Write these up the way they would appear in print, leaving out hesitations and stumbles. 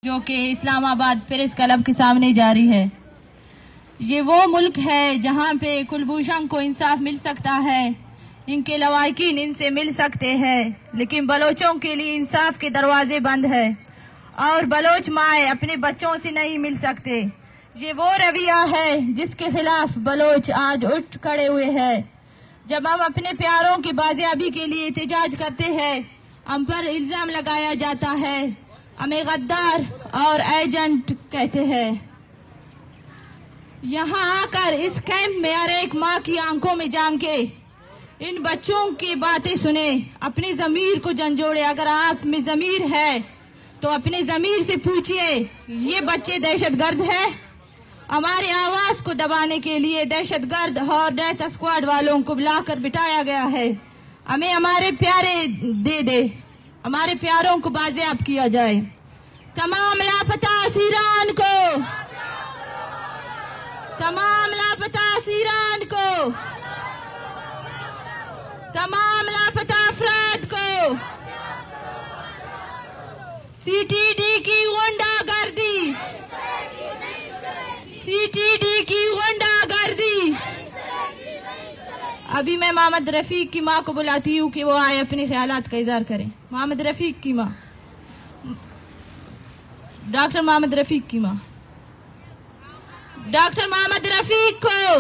जो कि Islamabad press club के सामने जारी है। ये वो मुल्क है जहाँ पे कुलभूषण को इंसाफ मिल सकता है, इनके लवाकिन इनसे मिल सकते हैं, लेकिन बलोचों के लिए इंसाफ के दरवाजे बंद है और बलोच माए अपने बच्चों से नहीं मिल सकते। ये वो रवैया है जिसके खिलाफ बलोच आज उठ खड़े हुए हैं। जब हम अपने प्यारों की बाजियाबी के लिए एहतजाज करते हैं, हम पर इल्जाम लगाया जाता है, हमें गद्दार और एजेंट कहते हैं। यहाँ आकर इस कैंप में हर एक माँ की आंखों में जान के इन बच्चों की बातें सुने, अपनी जमीर को झंझोड़े। अगर आप में जमीर है तो अपने जमीर से पूछिए, ये बच्चे दहशतगर्द हैं? हमारी आवाज को दबाने के लिए दहशतगर्द और डेथ स्क्वाड वालों को बुलाकर बिठाया गया है। हमें हमारे प्यारे दे दे, हमारे प्यारों को बाजियाब किया जाए। तमाम लापता असीरान को, तमाम लापता असीरान को, तमाम लापता अफराद को, सीटीडी की गुंडागर्दी, सीटीडी की गुंडागर्दी। अभी मैं मोहम्मद रफीक की माँ को बुलाती हूँ कि वो आए अपने ख्यालात का इजहार करें। मोहम्मद रफीक की माँ, डॉक्टर मोहम्मद रफीक की माँ, डॉक्टर मोहम्मद रफीक को,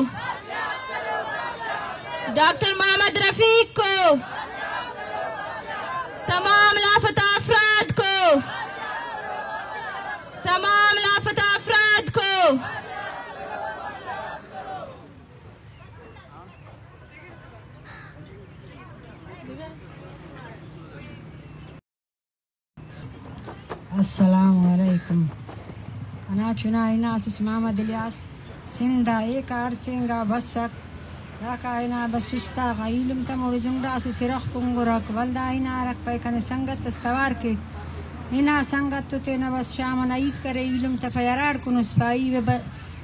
डॉक्टर मोहम्मद रफीक को, तमाम लापता अफराद को, तमाम लापता अफराद को। अस्सलाम वालेकुम। अना चुनाइना सुस्मामद इलियास सिंदा एक आरसिंगा बसक राकाइना बसुस्ता गाइलुम तमोर जुंगड़ा सुसिरख कुंगुरक वल्दाइना रक पैकन संगत तस्तवार के इना संगत तो न बस शामन ईद करे इलुम तफयरार कुनुस पाई वे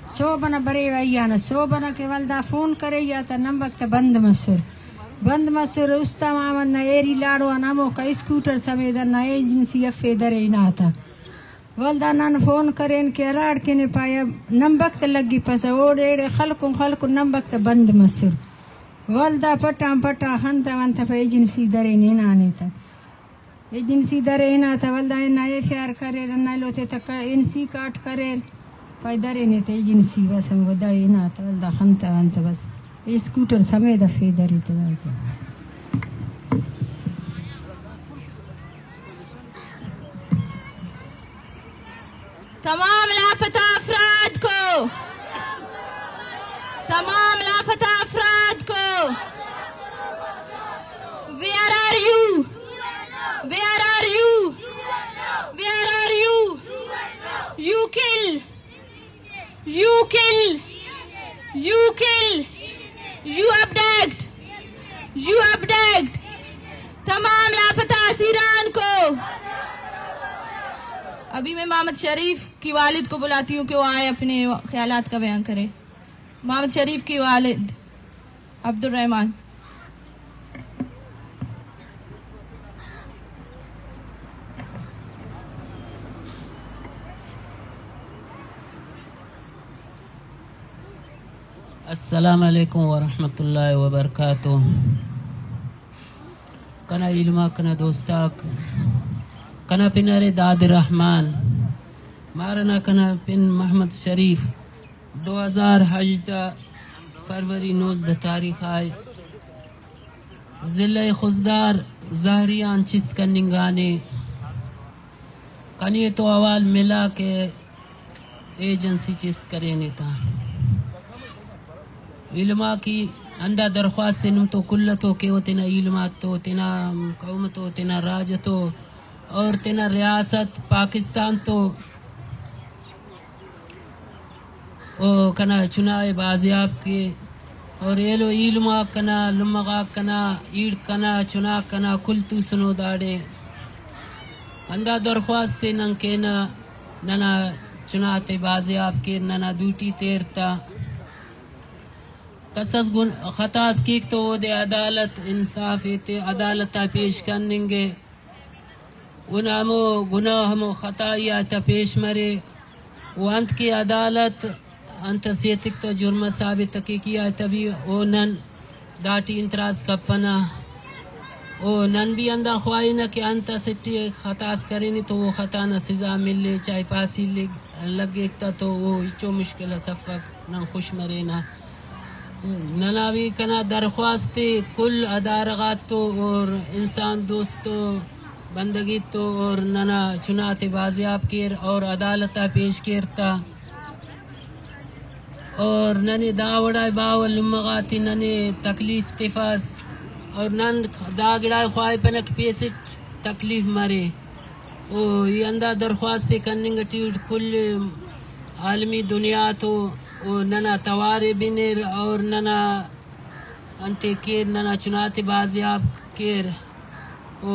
सोबन बरे वैयान सोबन के वल्दा फोन करे या त नंबर त बंद मसूर उस्ता मामन न एरी लाड़ो नमो का स्कूटर समेत न एजेंसी अफे दरे ना था वल्दा नन फोन करें के राड़ के ने पाया नंबर त लगी पस ओड एड़े खलकु नंबर त बंद मसूर वल्दा पटा हंता वंता पे एजेंसी दरे ने नाने था एजेंसी दरे ना था वल्दा ना एफआर करे न लोते तक एनसी काट करे पाई दरे ने ते एजेंसी बस वो दरे ना था वल्दा हंता वंता बस स्कूटर समेत फेदरी तो तमाम लापता अफराद को, तमाम लापता अफराद को, Where are you? Where are you? Where are you? You kill, you kill, you kill, you abduct, you abduct। तमाम लापता असीरान को। अभी मैं मोहम्मद शरीफ की वालिद को बुलाती हूँ कि वो आए अपने ख्यालात का बयान करे। मोहम्मद शरीफ की वालिद अब्दुल रहमान। अस्सलाम वालेकुम वरहमतुल्लाहि वबरकातुह। कना इल्मा कना दोस्ताक कना पिनरे दाद रहमान मारना कना पिन मोहम्मद शरीफ 2018 फरवरी 19 तारीख आए जिले खुजदार जहरियान चिस्त कनिंगाने कनी तो अवाल मिला के एजेंसी चिस्त करे नेता इल्मा की अंदा दरख्वास्त नुम तो कुल्लतो के हो तेना इल्मा तो तेना कौमतो तेना राजतो और तेना रियासत पाकिस्तान तो ओ कना चुनाव बाजियाब के और एलो इल्मा कना लुमगा कना ईड कना चुना कना कुल तू सुनो दाड़े अंदा दरख्वास्त नंग के नना चुनाते बाजियाब के नना दूटी तेरता कसस गुन खतास की तो वो दे अदालत इंसाफ इते अदालत पेश करेंगे उन हमो गुनाह हमो खताया त पेश मरे वो अंत की अदालत अंत सेतिक तो जुर्म साबित की किया तभी ओ नन दाटी इंतराज कपना ओ नन भी अंदा ख्वाही न कि अंत सिटी खतास करेनी तो वो खता न सजा मिले चाहे फांसी लगे तो वो इचो मुश्किल सफक न खुश मरे ना ननावी कना दरख्वास्त कुल अदारगात तो और इंसान दोस्तों बंदगी तो और नना चुनाते बाजियाब केर और अदालता पेश केरता और नने दावड़ा बावल मगाती नने तकलीफ तिफास और नन दागड़ा ख्वाह पनक पेसिट तकलीफ मरे ओ ये अंदा दरख्वास्त कन्निंग कुल आलमी दुनिया तो ओ नना तवारे बिनेर और नना अंते केर नना चुनाते बाजियाब केर ओ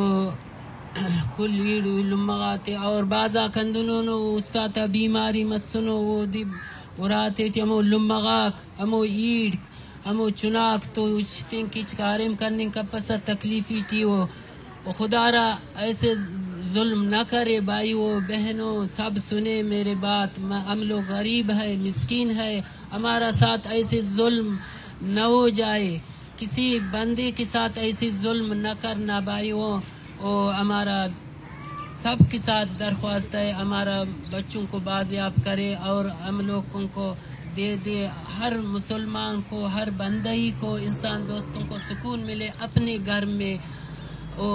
कुल ईड लुम्मगाते और बाजा कंदुनो उस्ताता बीमारी मसनो वो दिब उराते अमो लुम्मगाक अमो ईड अमो चुनाक तो उचतिंग किच कारिम करने का पसा तकलीफी थी वो खुदारा ऐसे जुल्म न करे भाई वो बहनों सब सुने मेरे बात हम लोग गरीब है मिस्कीन है हमारा साथ ऐसे जुल्म न हो जाए किसी बंदे के साथ ऐसे जुल्म न करना भाई वो हमारा सब के साथ दरख्वास्त है हमारा बच्चों को बाजियाब करे और हम लोग उनको दे दे हर मुसलमान को हर बंदई को इंसान दोस्तों को सुकून मिले अपने घर में वो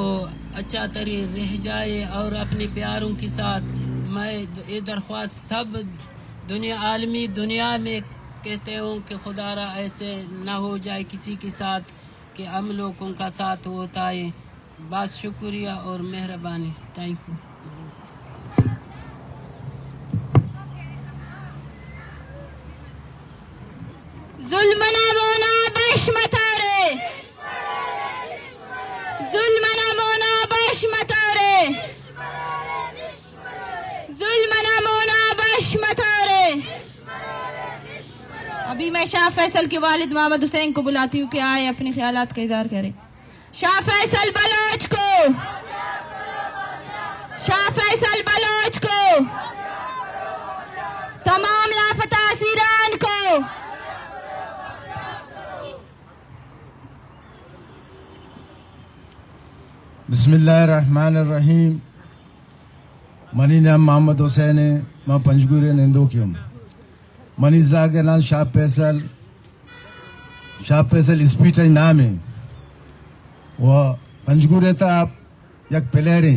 अच्छा तरी रह जाए और अपने प्यारों के साथ मैं ये दरख्वास्त सब दुनिया आलमी दुनिया में कहते हूँ कि खुदारा ऐसे ना हो जाए किसी के साथ कि हम लोगों का साथ होता है बस शुक्रिया और मेहरबानी थैंक यू जुल्मना मोना बशमतारे जुल्मना मोना बशमतारे जुल्मना मोना बशमतारे। अभी मैं शाह फैसल के वालिद मोहम्मद हुसैन को बुलाती हूँ कि आए अपने ख्यालात का इज़हार करें। शाह फैसल बलोच को, शाह फैसल बलोच को, तमाम लापता असीरान को, बिस्मिल्लाहिर्रहमानिर्रहीम। मनी नाम मोहम्मद हुसैन है, मैं पंजगुरे निंदो क्यों मनी जागे नाम शाह फैसल स्पीच नाम है वो पंजगुरे था यक प्लेयरे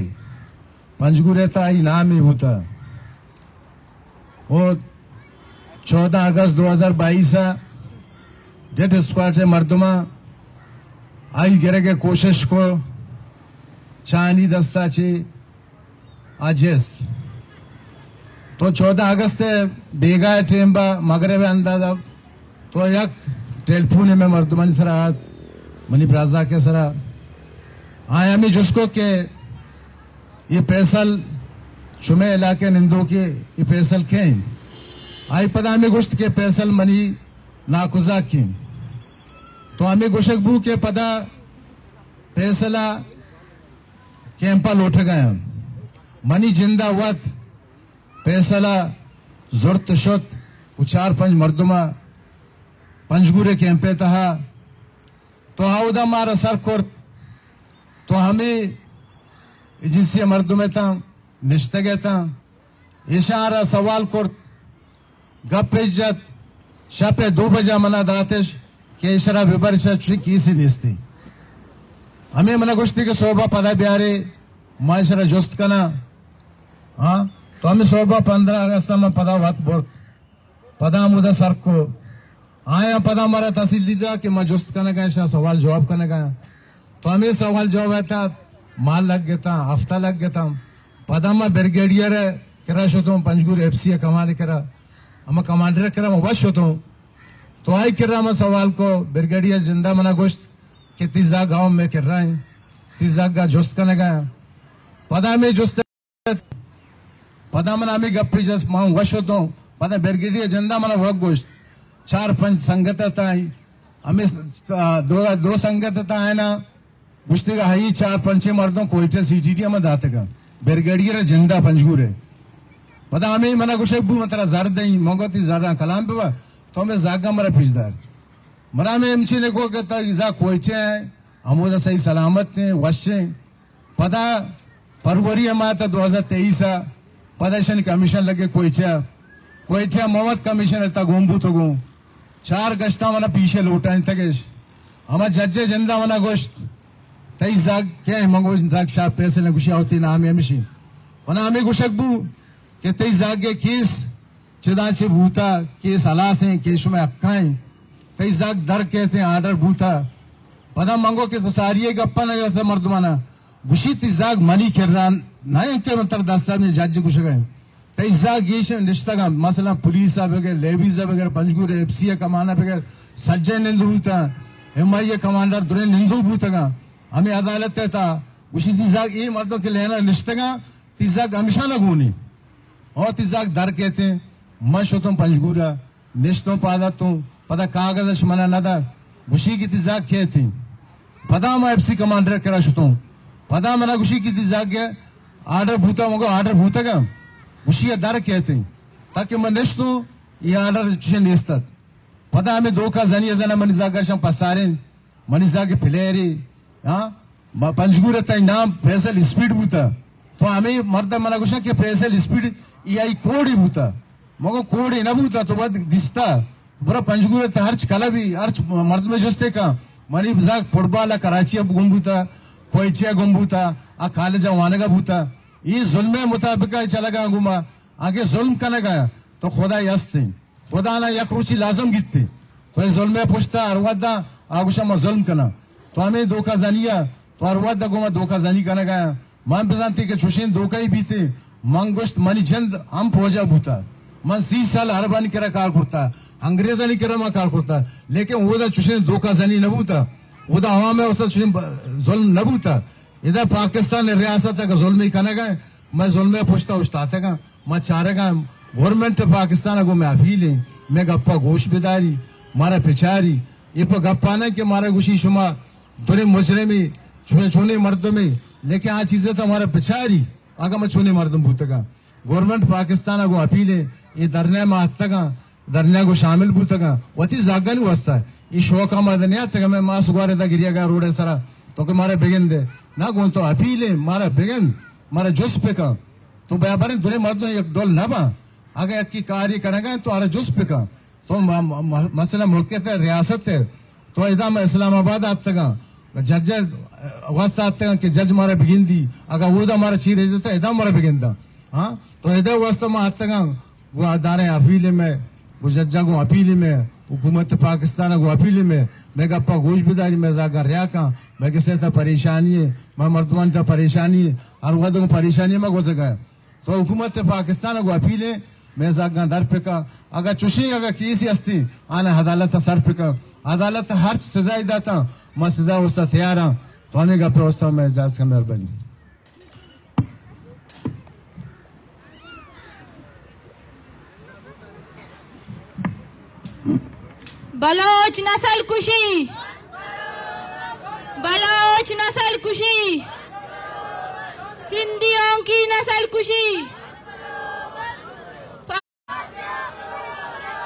पंजगुरे था नाम ही होता वो 14 अगस्त 2022 डेट स्क्वाड है मर्दमा आई गिरे के कोशिश को चानी दस्ता चे आजेस्ट तो 14 अगस्त बेगा टेम्बा मगरब अंदाजा तो यक टेलीफोन में मर्दमानी सरात मनी ब्राजा के सरा आया में जिसको के ये पैसल शुमे इलाके निंदो के ये पैसल के आई पदा में गुश्त के पैसल मनी नाकुजा की तो हमें गुशकबू के पदा पैसला कैंपा लौट गया मनी जिंदा वत पैसला जुर्त शुत 4-5 मर्दमा पंजगुरे कैंपे तहा तो हाउदा मारा सर कोर्ट तो हमें जिससे मर्दमे था निश्तगे था इशारा सवाल कोर्ट गप इज्जत शपे 2 बजा मना दातिश के इशारा विबर की निस्ती हमें मना गुश्ती के शोभा पदा ब्यारे माशरा जुस्त कना हाँ तो हमें शोभा 15 अगस्त में पदा वत बोर्ड पदा मुदा सर को आया पदा मारा तहसील लीजा कि मैं जुस्त करने गया सवाल जवाब करने गया तो हमें सवाल जवाब था माल लग गया था हफ्ता लग गया था पदा में ब्रिगेडियर करा होता हूँ पंजगुर FC कमांडर करा हम कमांडर करा मैं वश होता हूँ तो आई कर रहा मैं सवाल को ब्रिगेडियर जिंदा मना गोश्त कि तीजा गांव में कर रहा है तीजा का जुस्त करने गया पदा में जुस्त पदा मना में गप्पी जस्ट मैं वश होता हूँ पदा ब्रिगेडियर जिंदा मना वह गोश्त 4-5 संगत हमें 2 संगत है ना गुश्ती का हई 4-5 मर्दों कोयटे CTT में दाते का ब्रिगेडियर जिंदा पंजगुरे पता हमें मना गुशबू मतरा जार दई मंगोती जार कलाम पे तो हमें जागा मरा पिजदार मरा में एमची ने को कहता इजा कोयचे हमोदा सही सलामत ने वशे पता फरवरी हमारा 2023 पदाशन कमीशन लगे कोयचा मोहम्मद कमीशन था गोम्बू तो गो 4 गश्ता मना पीछे लौटा तकेश हमारा जज्जे जिंदा मना गोश्त तई जाग क्या मंगो जाग शाह पैसे ने गुशिया होती ना हमें मिशी वना हमें गुशकबू के तई जागे केस चिदाचे भूता केस अलासे केस में अक्काएं तई जाग दर कहते हैं आर्डर भूता पता मंगो के तो सारी गप्पा न जाता मर्दमाना गुशी ती जाग मनी किरण ना के मंत्र दास्ता में जज गुश गए तई जाग ये निश्चित मसला पुलिस वगैरह लेवीज वगैरह पंजगुरे एफसीए कमाना वगैरह सज्जय निंदु भूता एमआईए कमांडर दुरे निंदु भूतगा हमें अदालत था गुशी ती जाग ये मर्दों के लेना निश्चित ती जाग हमेशा लगूनी और ती जाग दर कहते हैं मशोतों पंजगुरा निश्चितों पादतों पता कागज मना नदा गुशी की ती जाग कहती पता मैं एफसी कमांडर करा शुतों पता मना गुशी की ती जाग आर्डर भूता मगो आर्डर भूता का गुशी दर कहते हैं ताकि मैं निश्चितों ये आर्डर चुशे निस्तत पता हमें दो का जनिया जना मनी जागर शम पसारें मनी जागे फिलेरी हाँ पंजगुरे तय नाम फैसल स्पीड भूता तो हमें मर्दा मना गुशा के फैसल स्पीड ये कोड़ी भूता मगो कोड़ी न भूता तो बद दिसता बुरा पंजगुरे त हर्च कला भी हर्च मर्द में जस्ते का मनी जाग फुटबॉल कराची अब गुम्बूता कोयचिया गुम्बूता आ कॉलेज वानगा भूता ये जुल्म मुताबिक चला गया गुमा आगे जुल्म करने गया तो खुदा यस्ते खुदा ना यक रुचि लाजम गिरते तो ये जुल्म पुछता अरवदा आगुशा में जुल्म करना तो हमें धोखा जानिया तो अरवदा गुमा धोखा जानी करने गया मान पजानती के चुशेन धोखा ही बीते मंगोश्त मनी जंद हम पहुंचा भूता मन 30 साल हरबानी करा कार करता अंग्रेजानी करा मा कार करता लेकिन वो चुशेन धोखा जानी न भूता वो हवा में उसका जुल्म न भूता इधर पाकिस्तान रियासत का जुल्म ही करने गए मैं जुल्म पूछता उछताते का मैं चारेगा गवर्नमेंट पाकिस्तान को मैं अपील है मैं गप्पा गोश बेदारी मारा पिछारी ये पर गप्पा ना कि मारा गुशी शुमा दुरे मुजरे में छोने मर्दों में लेकिन आ चीजें तो हमारा पिछारी आगा मैं छोने मर्दम भूतगा गवर्नमेंट पाकिस्तान को अपील है ये धरने में आतगा धरने को शामिल भूतगा वती जागा नहीं वस्ता है ये शोका मदनिया तक मैं मास गुआरे दा गिरिया गा रोडे सरा तो के मारे बेगन दे ना कौन तो अपील है मारा बेगन मारा जुस पे का तो व्यापारी दुरे मर्दों एक डोल ना बा आगे की कार्य करेगा तो आरा जुस पे का तो मसला मुल्क है रियासत है तो इधर मैं इस्लामाबाद आतगा जज वास्ता आते कि जज मारा बिगिन दी अगर वो हमारा चीज रह जाता इधर मारा बिगिन दा हाँ तो इधर वास्ता में आतगा वो अदारे अपील में वो जज्जा को अपील में हुकूमत पाकिस्तान को अपील में मैं गप्पा गोश बिदारी में जाकर रिया का मैं किसी था परेशानी है मैं मर्दमान था परेशानी है और वह तो परेशानी में घुस गया तो हुकूमत पाकिस्तान को अपील है मैं जागा दर पे का अगर चुशी अगर किसी हस्ती आना अदालत सर पे का अदालत हर सजा दाता मैं सजा उसका तैयार हाँ तो आने का व्यवस्था में इजाजत का मेहरबानी बलोच नस्ल कुशी बलोच नस्ल कुशी सिंधियों की नस्ल कुशी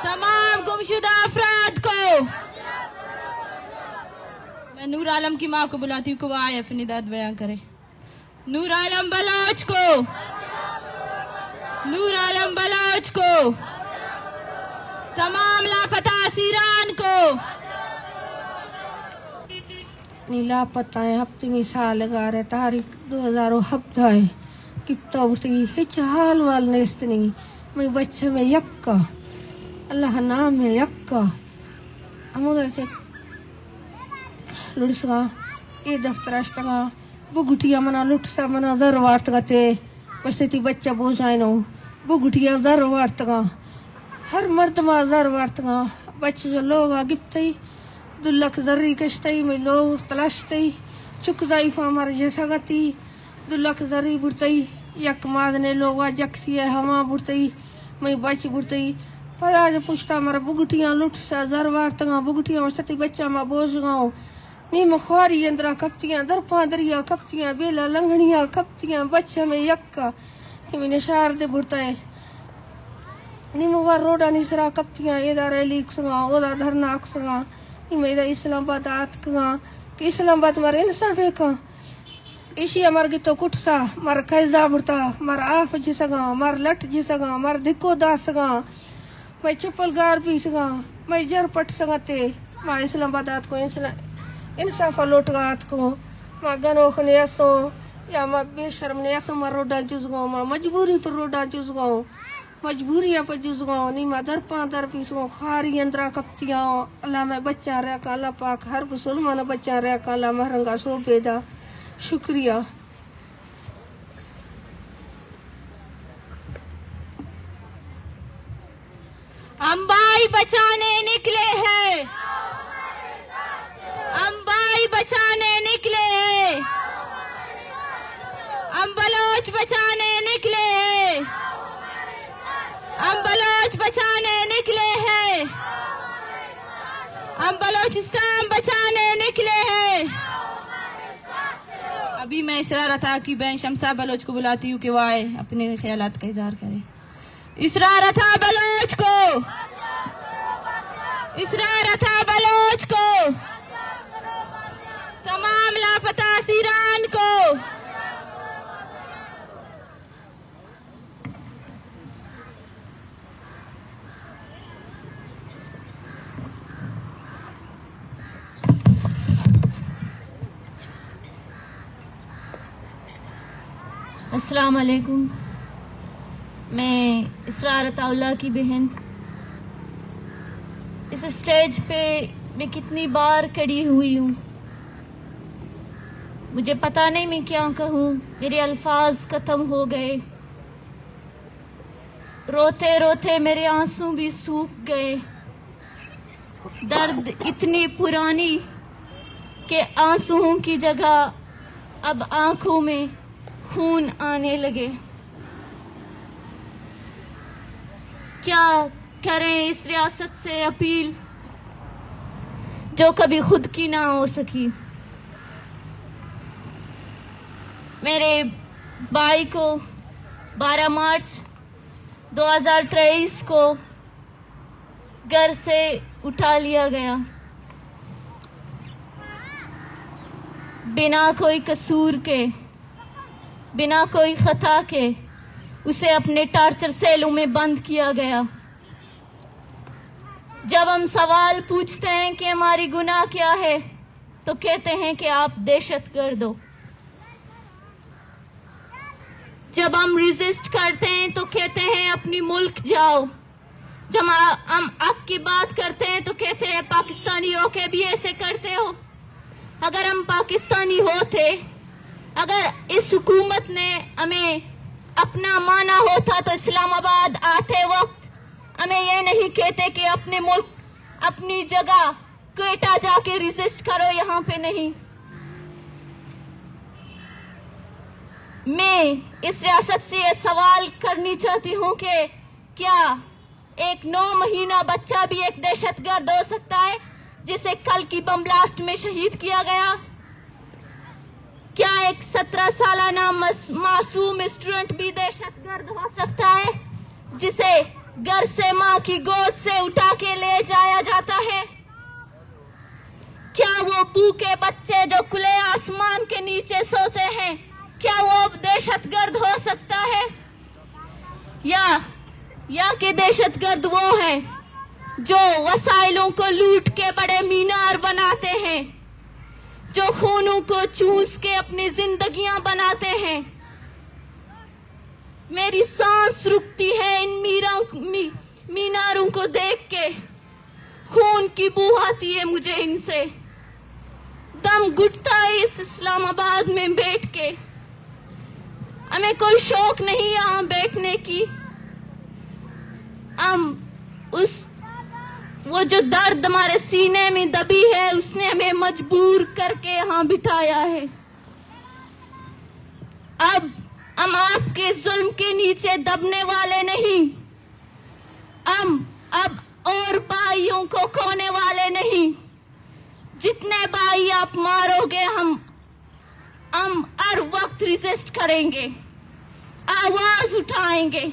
तमाम गुमशुदा अफराद को मैं नूर आलम की माँ को बुलाती हूँ कि वो आए अपनी दर्द बयां करे नूर आलम बलोच को नूर आलम बलोच को तमाम लापता सीरान को लापता है हफ्ते में साल लगा रहे तारीख 2000 हफ्ता है कितना हिच हाल वाल नेस्तनी मैं बच्चे में यक्का अल्लाह नाम है यक्का हम उधर से लुटसगा ये दफ्तर अस्तगा वो गुटिया मना लुटसा मना दर वार्तगते बस्ती बच्चा बोझाए नो वो गुटिया दर वार्तगा हर मर्द माजार वार्तगा बच्चे जो लोग आगिप्तई दुल्लक दर्री कश्तई में लोग तलाशतई चुक जाइफा मर जैसा गति दुल्लक दर्री बुरतई यक मादने लोग जक्सी हमा बुरतई मैं बच बुरतई पर आज पूछता मर बुगटियां लुट सा दर वार्तगा बुगटियां सती बच्चा मा बोझ गाओ नीम ख्वारी अंदरा कपतियां दरपा दरिया कपतियां बेला लंगड़ियां कपतियां बच्चे में यक्का कि निशार दे बुरताए नीम वार रोडा निसरा कपतियां एदा रैली सगा ओदा धरना सगा नीम एदा इस्लामाबाद आत का कि इस्लामाबाद मारे इंसाफ का इशिया मर गी तो कुटसा मर कैजा बुरता मर आफ जी सगा मर लट जी सगा मर दिक्को दा सगा मैं चप्पल गार पी सगा मैं जर पट सगा ते मां इस्लामाबाद आत को इंसाफ लोटगात को मां गनोख ने असो या मां बेशर्म ने असो मां रोडा चूस गो मां मजबूरी पर रोडा चूस गो मजबूरी पर चूस गो नी मां दर पीस गो खारी अंदरा कपतियां अल्लाह में बच्चा रहा का अल्लाह पाक हर मुसलमान बच्चा रहा का अल्लाह महरंगा सो बेदा शुक्रिया। अंबाई बचाने निकले हैं, अंबाई बचाने निकले हैं, हम बलोच बचाने निकले हैं, हम बलोच बचाने निकले हैं, हम बलोचिस्तान बचाने निकले हैं। अभी मैं इसरार अता की बहन शमसा बलोच को बुलाती हूँ कि वो आए अपने ख्यालात का इजहार करे। इसरार अता बलोच को, इसरार अता बलोच को, तमाम लापता सीरान को। अस्सलाम वालेकुम। मैं इसरार अताउल्लाह की बहन। इस स्टेज पे मैं कितनी बार खड़ी हुई हूँ, मुझे पता नहीं मैं क्या कहूँ, मेरे अल्फाज खत्म हो गए। रोते रोते मेरे आंसू भी सूख गए। दर्द इतनी पुरानी कि आंसुओं की जगह अब आंखों में खून आने लगे। क्या करें इस रियासत से अपील जो कभी खुद की ना हो सकी। मेरे भाई को 12 मार्च 2023 को घर से उठा लिया गया, बिना कोई कसूर के, बिना कोई खता के उसे अपने टार्चर सेलों में बंद किया गया। जब हम सवाल पूछते हैं कि हमारी गुनाह क्या है तो कहते हैं कि आप दहशतगर्द हो। जब हम रेजिस्ट करते हैं तो कहते हैं अपनी मुल्क जाओ। जब हम हक की बात करते हैं तो कहते हैं पाकिस्तानी हो के भी ऐसे करते हो। अगर हम पाकिस्तानी होते, अगर इस हुकूमत ने हमें अपना माना होता तो इस्लामाबाद आते वक्त हमें ये नहीं कहते कि अपने मुल्क, अपनी जगह क्वेटा जाके रेजिस्ट करो, यहाँ पे नहीं। मैं इस रियासत से ये सवाल करनी चाहती हूँ कि क्या एक 9 महीना बच्चा भी एक दहशतगर्द हो सकता है जिसे कल की बम ब्लास्ट में शहीद किया गया? क्या एक 17 सालाना मासूम स्टूडेंट भी दहशतगर्द हो सकता है जिसे घर से मां की गोद से उठा के ले जाया जाता है? क्या वो भूखे बच्चे जो खुले आसमान के नीचे सोते हैं, क्या वो दहशतगर्द हो सकता है? या कि दहशतगर्द वो है जो वसाइलों को लूट के बड़े मीनार बनाते हैं, जो खूनों को चूस के अपनी जिंदगियां बनाते हैं। मेरी सांस रुकती है इन मीनारों को देख के, खून की बू आती है मुझे इनसे, दम घुटता है इस इस्लामाबाद में बैठ के। हमें कोई शौक नहीं यहाँ बैठने की, हम वो जो दर्द हमारे सीने में दबी है उसने हमें मजबूर करके यहाँ बिठाया है। अब हम आपके जुल्म के नीचे दबने वाले नहीं, हम अब और भाइयों को खोने वाले नहीं। जितने जितने भाई आप मारोगे हम हर वक्त रिजिस्ट करेंगे, आवाज उठाएंगे,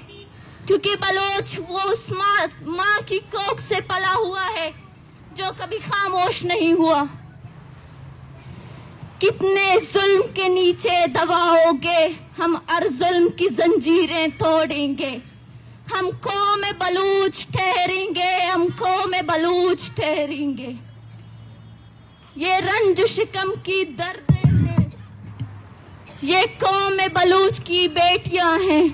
क्योंकि बलोच वो उस माँ की कोख से पला हुआ है जो कभी खामोश नहीं हुआ। कितने जुल्म के नीचे दबाओगे, हम हर जुल्म की जंजीरें तोड़ेंगे। हम कौम बलूच ठहरेंगे, हम कौम बलूच ठहरेंगे। ये रंज शिकम की दर्द है, ये कौम बलूच की बेटियां हैं।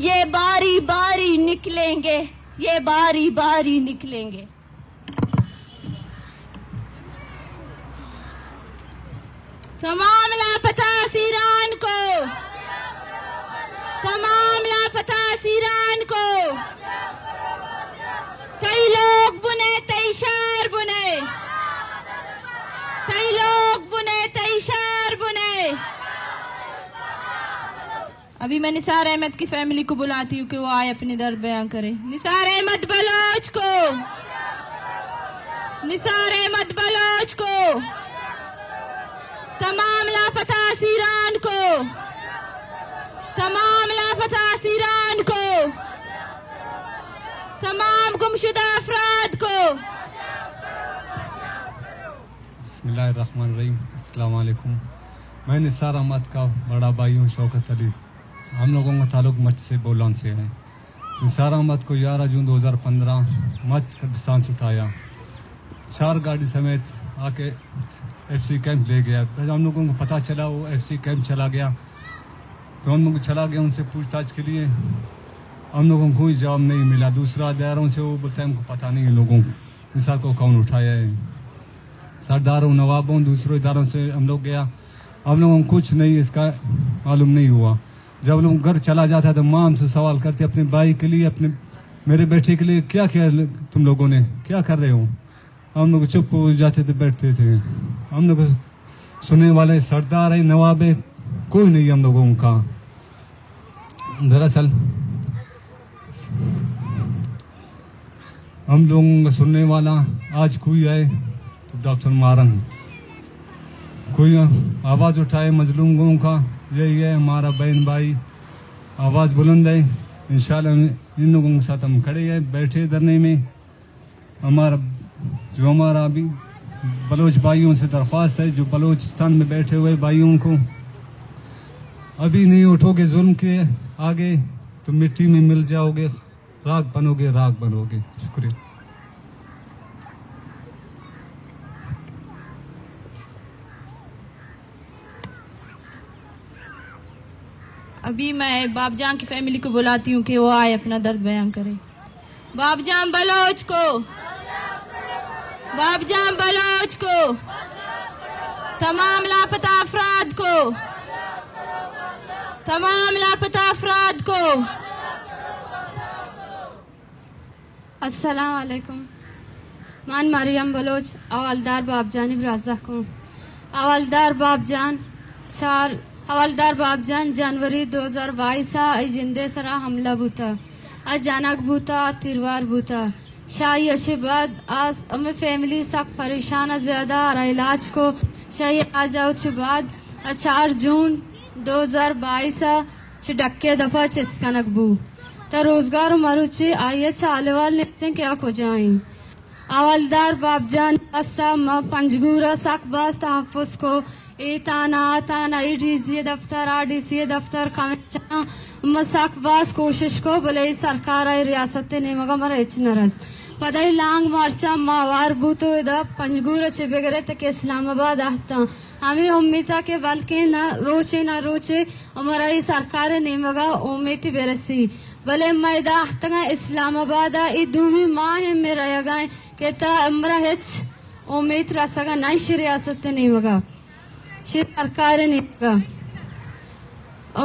ये बारी बारी निकलेंगे, ये बारी बारी निकलेंगे। तमाम लापता असीरान को, तमाम लापता असीरान को कई लोग बुने तैशार बुने, कई लोग बुने तैशार बुने। अभी मैं निसार अहमद की फैमिली को बुलाती हूँ कि वो आए अपनी दर्द बयां करे। निसार अहमद बलोच को, निसार अहमद बलोच को, तमाम लापता असीरान को, तमाम लापता असीरान को, तमाम गुमशुदा अफराद को। बिस्मिल्लाहिर्रहमानिर्रहीम। अस्सलाम वालेकुम। मैं निसार अहमद का बड़ा भाई हूँ, शौकत अली। हम लोगों का ताल्लुक मच से बोलान से है। निसार अहमद को 11 जून 2015 मच कब्रिस्तान से उठाया, 4 गाड़ी समेत आके FC कैंप ले गया। फिर हम लोगों को पता चला वो FC कैंप चला गया, तो हम लोग चला गया उनसे पूछताछ के लिए। हम लोगों को कोई जवाब नहीं मिला। दूसरा दायरों से वो बोलते हैं हमको पता नहीं है लोगों को निसार को कौन उठाया है। सरदारों नवाबों दूसरों इदारों से हम लोग गया, हम लोगों को कुछ नहीं इसका मालूम नहीं हुआ। जब लोग घर चला जाता है तो माँ हमसे सवाल करते अपने भाई के लिए, अपने मेरे बेटे के लिए क्या किया तुम लोगों ने, क्या कर रहे हो। हम लोग चुप हो जाते थे, बैठते थे। हम लोग सुनने वाले सरदार है नवाब है कोई नहीं हम लोगों का। दरअसल हम लोगों का सुनने वाला आज कोई आए तो डॉक्टर मारंग, कोई आवाज़ उठाए मजलूमों का, यही है हमारा बहन भाई। आवाज़ बुलंद है, इंशाल्लाह इन लोगों के साथ हम खड़े हैं, बैठे धरने में। हमारा अभी बलोच भाइयों से दरख्वास्त है, जो बलोचिस्तान में बैठे हुए भाइयों को, अभी नहीं उठोगे जुल्म के आगे तो मिट्टी में मिल जाओगे, राख बनोगे, राख बनोगे। शुक्रिया। अभी मैं बाबजान की फैमिली को बुलाती हूँ कि वो आए अपना दर्द बयां करे। बाबजान बलोच को, बाबजान बलोच को, तमाम लापता अफराद को, तमाम लापता अफराद को। अस्सलाम वालेकुम। मान मरियम बलोच हवालदार बाबजान इब्राजा को। हवालदार बाबजान जनवरी 2022 जिंदे सरा हमला बूता, अचानक बूता, तिरवार बूता, शाही अशे बाद आज हमें फैमिली सख्त परेशान ज्यादा और इलाज को शाही आ जाओ च बाद 4 जून 2022 डक्के दफा चिस्कनक बू तो रोजगार मरुचे आइए चालेवाल निकते क्या को जाए। हवालदार बाबजान अस्ता म पंजगूरा सकबाज तहफ़्फ़ुज़ को ताना ADC दफ्तर RDC दफ्तर कमिश्नर मसाकबाज कोशिश को बोले सरकार रियासत ने मगा मरा इचनरस पदाई लांग मार्चा मावार बूतो इदा पंजगूरा चिबेगरे तक इस्लामाबाद आता हमें उम्मीद के बल्कि न रोचे हमारा सरकार ने मगा उम्मीद बेरसी भले मैदा तंगा इस्लामाबाद ई दूमी माँ है मेरा यगाए कहता अमरा हिच उम्मीद रसगा नहीं रियासत ने मगा सरकार ने मगा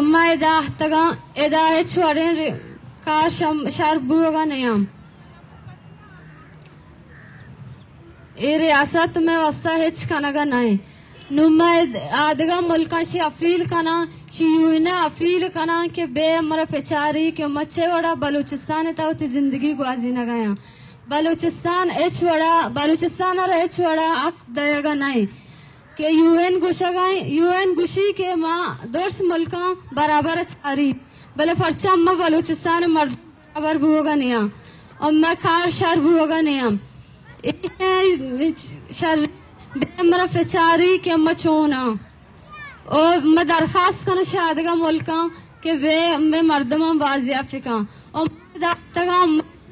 मैदा तगा एदा हिच वड़े कार शारबुगा नयाम ए रियासत में वस्ता हिच कनगा नहीं नुमाइद आदगा मुल्का शी अपील कना शीना अपील कना के बे मरा पेचारी के मच्छे वड़ा बलूचिस्तान था उती जिंदगी गुआजी न गया बलूचिस्तान और एच वड़ा अक दयगा नहीं के यूएन गुशी के माँ दोर्स मुल्का बराबर चारी बले फर्चा अम्मा बलूचिस्तान मर्द बराबर भूगा निया और मैं कार शर भूगा निया शर बेमरा फेचारी के अम्मा चोना और मैं दरखास्त करना शादगा मुल्का के वे मैं मर्दमा बाजियाफिका और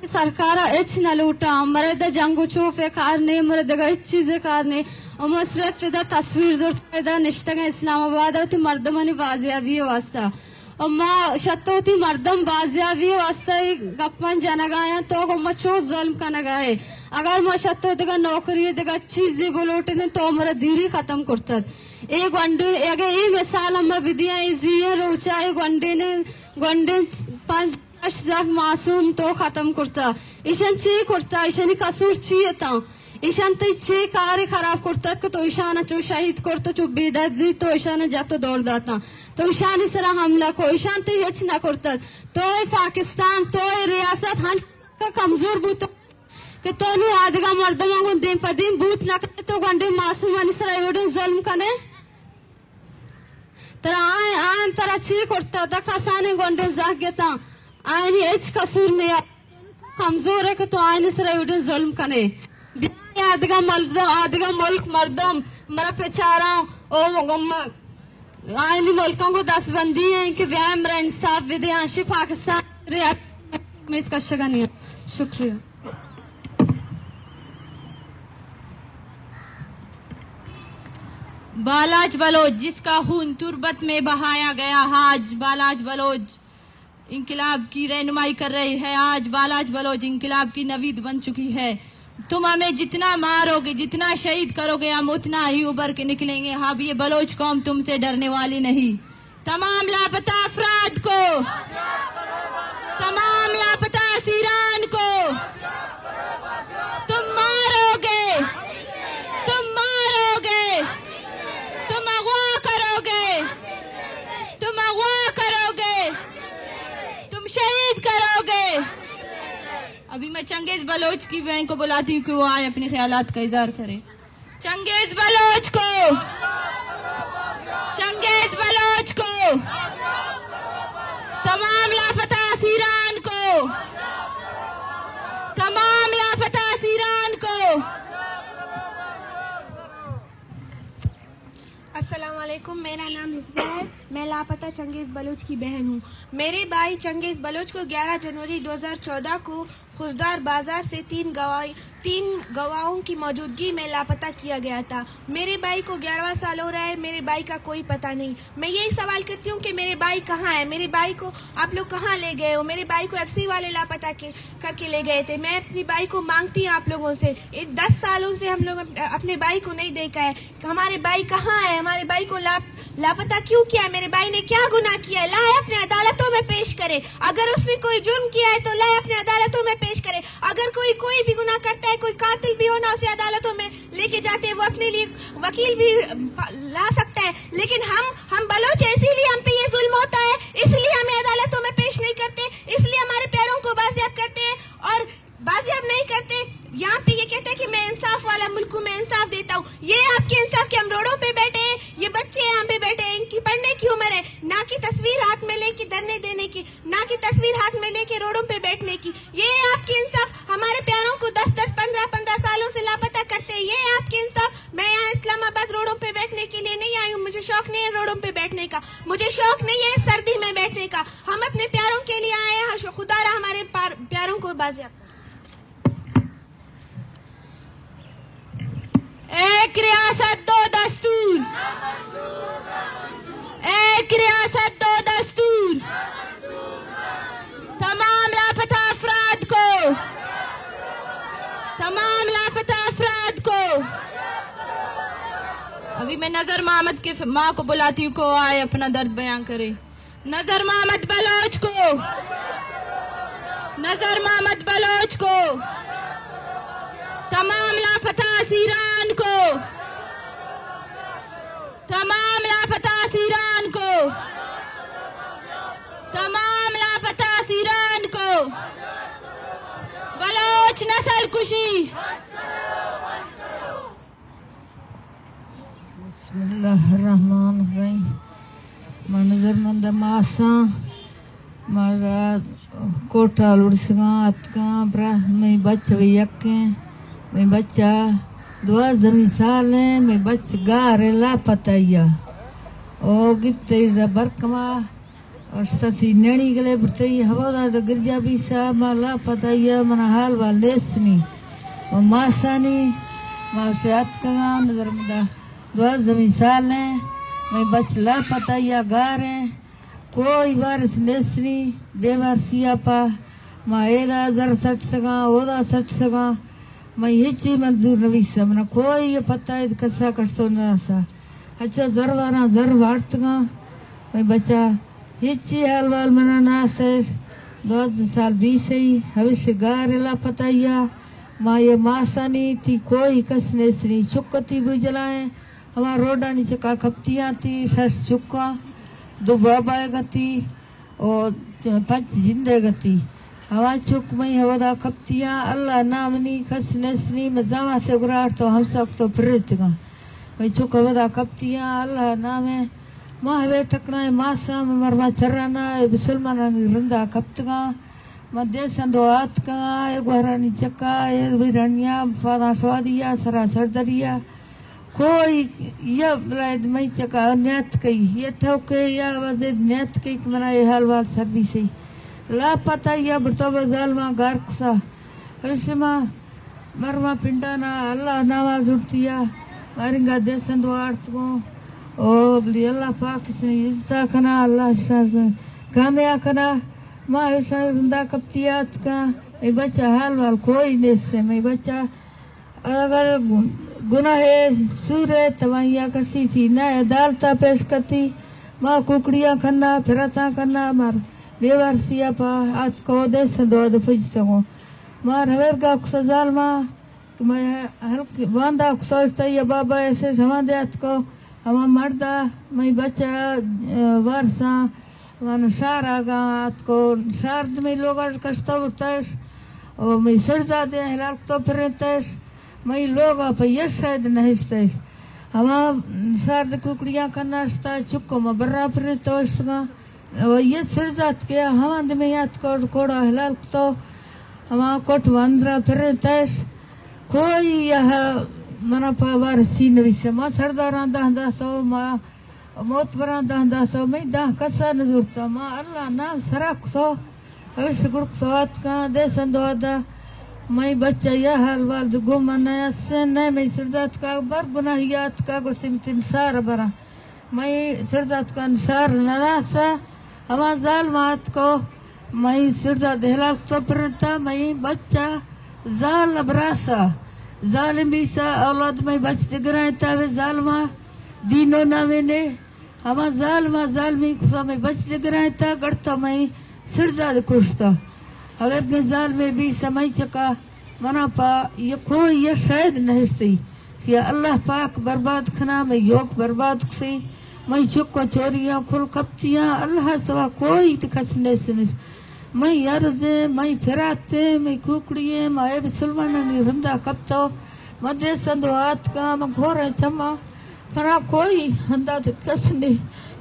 सरकार एच न लूटा मरे द जंगू चोफे कारने मरे दगा चीजें कारने और मसरफ दा तस्वीर जोर दा निश्तगा इस्लामाबाद होती मर्दमानी बाजियाबी वास्ता और माँ शतोती मर्दम बाजियाबी वास्ता गप्पन जनगाया तो गम्मा चो जुल्म का नगाए अगर माँ शतो दगा नौकरी दगा चीजें बोलोटे ने तो मरे धीरे खत्म करता एक वंडे अगर ये मिसाल अम्मा विदिया इजिए रोचा एक वंडे 5 मासूम तो खत्म करता ईशान चे करता ईशानी कसूर चाहिए था ईशान तो चे कार्य खराब करता तो ईशान चो शहीद करता चो बेदर्दी तो ईशान जातो दौड़ दाता तो ईशान इस तरह हमला को ईशान तो यच ना करता तो पाकिस्तान तो रियासत हन का कमजोर बूत के तो नु आदगा मर्दमा को दिन पदीम बूत ना करे तो गंडे मासूम इस तरह एवढे जुल्म कने तर आय तर चे करता ता खसाने गंडे जागेता आयनी एच कसूर में कमजोर है कि तो आयनी सरा उड़े जुल्म कने आदगा मुल्क मर्दम मरा पेचारा ओ गम्मा आयनी मुल्कों को 10 बंदी है कि व्यायाम मरा इंसाफ विदे आशी पाकिस्तान उम्मीद कशगा नहीं शुक्रिया बालाज बलोच जिसका खून तुर्बत में बहाया गया आज बालाज बलोच इंकलाब की रहनुमाई कर रही है आज बालाज बलोच इंकलाब की नवीद बन चुकी है तुम हमें जितना मारोगे जितना शहीद करोगे हम उतना ही उबर के निकलेंगे हाँ ये बलोच कौम तुमसे डरने वाली नहीं तमाम लापता अफराद को तमाम लापता असीरान को तुम मारोगे तुम अगवा करोगे तुम शहीद करोगे अभी मैं चंगेज बलोच की बहन को बुलाती हूँ कि वो आए अपने ख्यालात का इजहार करे चंगेज बलोच को तमाम लापता असीरान को अस्सलाम वालेकुम मेरा नाम हिफ्जा है मैं लापता चंगेज बलोच की बहन हूँ मेरे भाई चंगेज बलोच को 11 जनवरी 2014 को खुजदार बाजार से 3 गवाहों की मौजूदगी में लापता किया गया था मेरे भाई को 11वां साल हो रहा है मेरे भाई का कोई पता नहीं मैं यही सवाल करती हूँ कि मेरे भाई कहाँ है मेरे भाई को आप लोग कहाँ ले गए हो मेरे भाई को एफसी वाले लापता करके ले गए थे मैं अपने भाई को मांगती हूँ आप लोगों से 10 सालों से हम लोग अपने भाई को नहीं देखा है हमारे भाई कहाँ है हमारे भाई को लापता क्यों किया मेरे भाई ने क्या गुनाह किया है लाए अपने अदालतों में पेश करे अगर उसने कोई जुर्म किया है तो लाए अपने अदालतों में पेश करे अगर कोई भी गुनाह करता है कोई कातिल भी हो ना उसे अदालतों में लेके जाते हैं वो अपने लिए वकील भी ला सकता है लेकिन हम बलोच है इसीलिए हम पे ये जुल्म होता है इसलिए हमें अदालतों में पेश नहीं करते इसलिए हमारे पैरों को बाजियाब करते हैं और बाजियाब नहीं करते यहाँ पे ये कहते हैं कि मैं इंसाफ वाला मुल्क में इंसाफ देता हूँ ये आपके इंसाफ के हम रोडों पे बैठे हैं ये बच्चे यहाँ पे बैठे हैं इनकी पढ़ने की उम्र है ना कि तस्वीर हाथ में लेके धरने देने की ना कि तस्वीर हाथ में लेके रोडों पे बैठने की ये आपके इंसाफ हमारे प्यारों को 10-10 15-15 सालों से लापता करते हैं ये आपके इंसाफ मैं यहाँ इस्लामाबाद रोडों पे बैठने के लिए नहीं आई हूँ मुझे शौक नहीं है रोडों पे बैठने का मुझे शौक नहीं है सर्दी में बैठने का हम अपने प्यारों के लिए आए हैं खुदा रहा हमारे प्यारों को बाजियाब एक रियासत दो दस्तूर एक रियासत दो दस्तूर तमाम लापता अफराद को अभी मैं नजर मोहम्मद के माँ को बुलाती हूँ को आए अपना दर्द बयां करे नजर मोहम्मद बलोच को तमाम लापता असीरान को बलोच बच नस्ल कुशी। बिस्मिल्लाहिर्रहमानिर्रहीम। मनजर मंद मासा मारा कोटा लुड़सगा अतका ब्रह में बच यके में बच्चा दुआ जमी साल में बच गारे ला पताया ओ गिफ्ते बरकमा और सती नैनी गले बरतई हवा गिरजा भी सा माला पताया मना हाल वाल लेसनी और मासानी मासे अतका नजर मंदा दुआ जमी साल में बच ला पताया गारे कोई बारिश नेसनी बेवार सियापा मां एदा जर सट सगा ओदा सट सगा मैं हिची मंजूर नवी समना कोई ये पता है कसा कस्तो ना सा अच्छा जर वारा जर वार्तगा मैं बच्चा हिची हाल वाल मना ना से 2 साल 20 ही भविष्य गारेला पताया मां ये मासानी थी कोई कस नेसनी चुकती बुझलाए हमारा रोडा नीचे का खपतियां थी सस चुका दो बाबा गति और 5 जिंदे गति हवा चुक मई हवा खपतियां अल्लाह नामनी खस नसनी मजावा से गुराट तो हम सब तो प्रेत का मई चुक हवा खपतियां अल्लाह नामे मां वे टकना मासा मरवा चराना मुसलमान रंदा खपतगा मध्य संदो हाथ का एक वरानी चक्का एक बिरनिया फादा स्वादिया सरा सरदरिया कोई या ब्लाइड मई चका नेत कई ये ठोके या वजे नेत कई मना ये हाल वाल सर्विस ही ला पता या बरतो बजाल मा घर कुसा हशमा मरवा पिंडा ना अल्लाह नवाज उठतिया मारिंगा देसन द्वार्थ को ओ बली अल्लाह पाक से इज्जत कना अल्लाह शाज कामया कना मा ऐसा जिंदा कप्तियात का ए बच्चा हाल वाल कोई ने से मैं बच्चा अगर गुनाह सूरे तवैया कसी थी न अदालता पेश करती माँ कुकड़िया खन्ना फिरता करना मार बेवार सियापा आज को दे दो फुजता हूँ मार हवेर का सजाल माँ मैं हल्के बांधा सोचता ये बाबा ऐसे जमा दे आज को हम मर्दा मैं बच्चा वर्षा वन शारा गा आज को शार्द में लोग कष्ट उठता है और मैं सरजा दे हिलाक तो फिरता है मैं लोग आप ये शायद नहीं स्ते हम शार्द कुकड़ियां करना स्ता चुक्को में बर्रा फिर तो इसका ये सरजात के हम में याद कर कोड़ा हिलाक तो हम कोट वंद्रा फिर तैस कोई यह मना पावर सीन विषय मां सरदार दांदा सो मां मौत बरा दांदा सो मैं दा कसा नजरता मां अल्लाह नाम सराख सो हविष्य गुरुक सवात का दे संदोदा मैं बच्चा यह हाल वाल जो गुमना से न मैं सरदात का बर गुनाहियात का गुस्से में सार बरा मैं सरदात का अंसार नना सा हवा जाल मात को मैं सरदात दहला तो परता मैं बच्चा जाल अबरासा जालिमी सा औलाद में बचते गिराता वे जाल मा दीनो ना मैंने हवा जाल में खुदा में बचते गिराता करता मैं सरदात कुश्ता हवे के जाल में भी समय चका मना पा ये कोई ये शायद नहीं सही या अल्लाह पाक बर्बाद खना में योग बर्बाद से मैं चुको चोरियां खुल कपतियां अल्लाह सवा कोई खसने से नहीं मैं अर्जे मैं फिराते मैं कुकड़िए मैं मुसलमान ने रंदा कपतो मध्य संदो हाथ का मैं घोर चमा फरा कोई हंदा तो कसने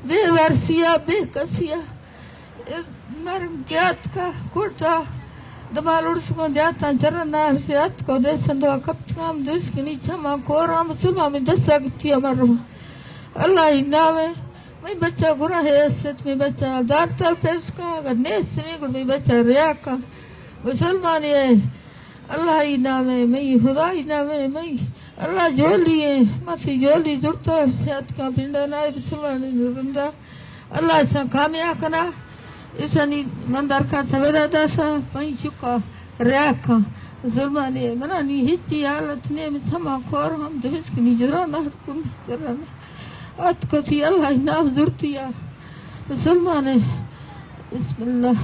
बेवर्सिया बेकसिया मरम ज्ञात का कोटा दबाल उड़सको जाता चरना हसियत को दे संदो कपतम दुश्मनी क्षमा कोरा मुसलमा में दसा गति अमर अल्लाह ही नावे मैं बच्चा गुनाह है सच में बच्चा दाता पेश का अगर नेसने को मैं बच्चा रिया का मुसलमान है अल्लाह ही नावे मैं खुदा ही नावे मैं अल्लाह जोली है मसी जोली जुड़ता है हसियत का पिंडा ना मुसलमान रंदा अल्लाह सा कामया कना इसनी मंदर का सवेरा दासा पई चुका रखा मुसलमान मना नी हिची हालत ने में क्षमा खोर हम दबिश की जरा ना कुन जरा ना अत को थी अल्लाह नाम जुड़तिया मुसलमान बिस्मिल्लाह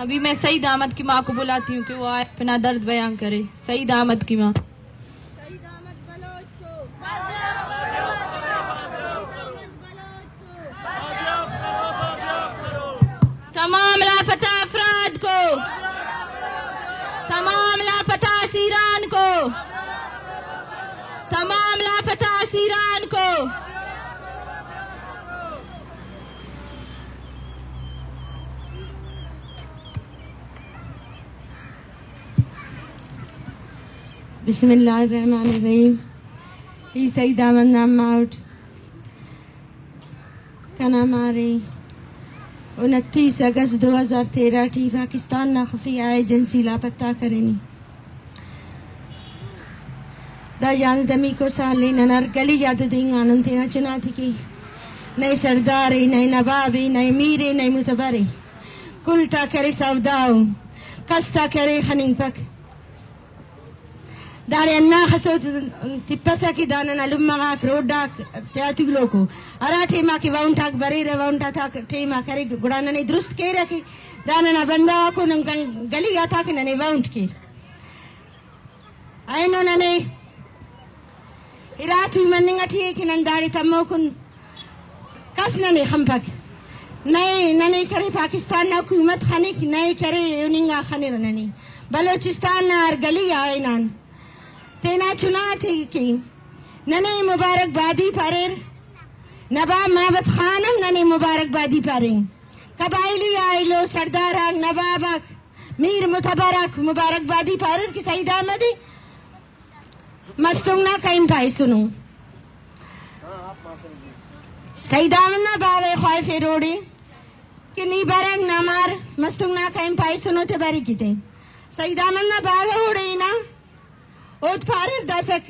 अभी मैं सईद अहमद की माँ को बुलाती हूँ कि वो आए अपना दर्द बयान करे। सईद अहमद की माँ। तमाम लापता अफराद को, तमाम लापता असीरान को, तमाम लापता असीरान को। बिस्मिल्लाहिर्रहमानिर्रहीम। ही सईद अहमद नाम आउट कनामारी 29 अगस्त 2013 टी पाकिस्तान ना खुफिया एजेंसी लापता करेनी दा जान दमी को साली ननर गली याद दिन आनंद तेना चुना थी कि नई सरदारी नई नवाबी नई मीरे नई मुतबरी कुलता करे सौदाऊ कस्ता करे खनिंग पक दारे अन्ना खसो तिप्पसा की दाना नलुम्मा रोडा त्यातिगलो को अराठे माँ की वाउंटाक बरे रे वाउंटा था ठे माँ करे गुड़ाना ने दुरुस्त के रखी दाना ना बंदा को नंगन गली या था कि नने वाउंट की आये नो नने इरातु मनिंग अठी कि नंदारी तम्मो कुन कस नने खंपक नए नने करे पाकिस्तान ना हुकूमत खाने की नए करे उनिंगा खाने रननी बलोचिस्तान ना गली आये नान तेना चुना थी कि नने मुबारकबादी पारेर नवाब महबत खानम नने मुबारकबादी पारें कबाइली आइलो सरदार नवाबक मीर मुतबरक मुबारकबादी पारेर की सईद अहमदी मस्तुंग ना कहीं पाई सुनो सईद अहमद ना बावे ख्वाइफे रोड़ी कि नी बरंग ना मार मस्तुंग ना कहीं पाई सुनो ते बारी किते सईद अहमद ना बावे उड़े ना ओत फारिर दसक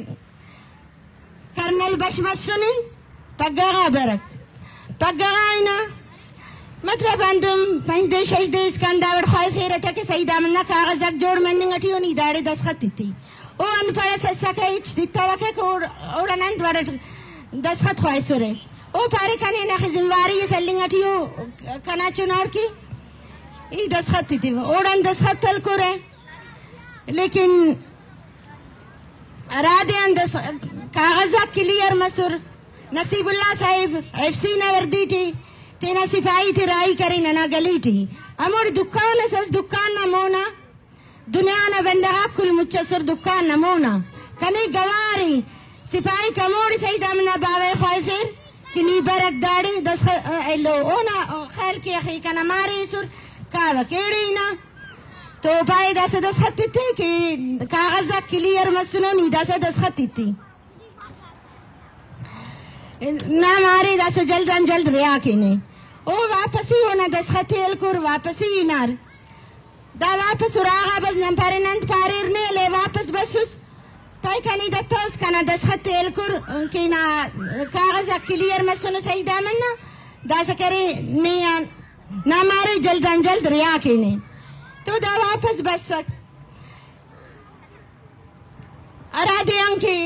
कर्नल बशमसुनी पग्गा बरक पग्गा ना मतलब अंदुम पंच देश स्कंदावर खाई फेरे था कि सईद अहमद ना कागज अक जोड़ मन्निंग अठी उनी दाड़े दस्खत थी ओ अनपढ़ सस्सा का इच दिखता वके को और अनंत वाले दस्खत खाई सुरे ओ पारे कने ना जिम्मेवारी ये सल्लिंग अठी ओ कना चुनार की ये दस्खत थी और अन दस्खत तल को रहे लेकिन अरादे कागजा क्लियर मसूर नसीबुल्ला साहिब एफसी न वर्दी थी तेना सिपाही थी राई करी ना गली थी अमोर दुकान सस दुकान न मोना दुनिया न बंदा कुल मुच्चसुर दुकान न मोना कने गवारी सिपाही कमोड़ सईद अहमद न बावे ख्वाइफिर कि नी बरक दाड़ी दस लो ओना खैल के अखी कना मारे सुर कावा केड़ी ना तो पाए दस्खत थी कि कागजा क्लियर मसनो नहीं दस्खत थी ना मारे जल्द रिया के ने ओ वापस ही होना दस्खत एलकुर वापस ही नार दा वापस उरागा बस नंपारे नंद पारेर ने ले वापस बस उस पाई कनी दत्तोस कना दस्खत एलकुर कि ना कागजा क्लियर मसनो सईद अहमद ना दास करे नहीं ना मारे जल्द रिया के ने तो दा वापस बस सक अरादे अंके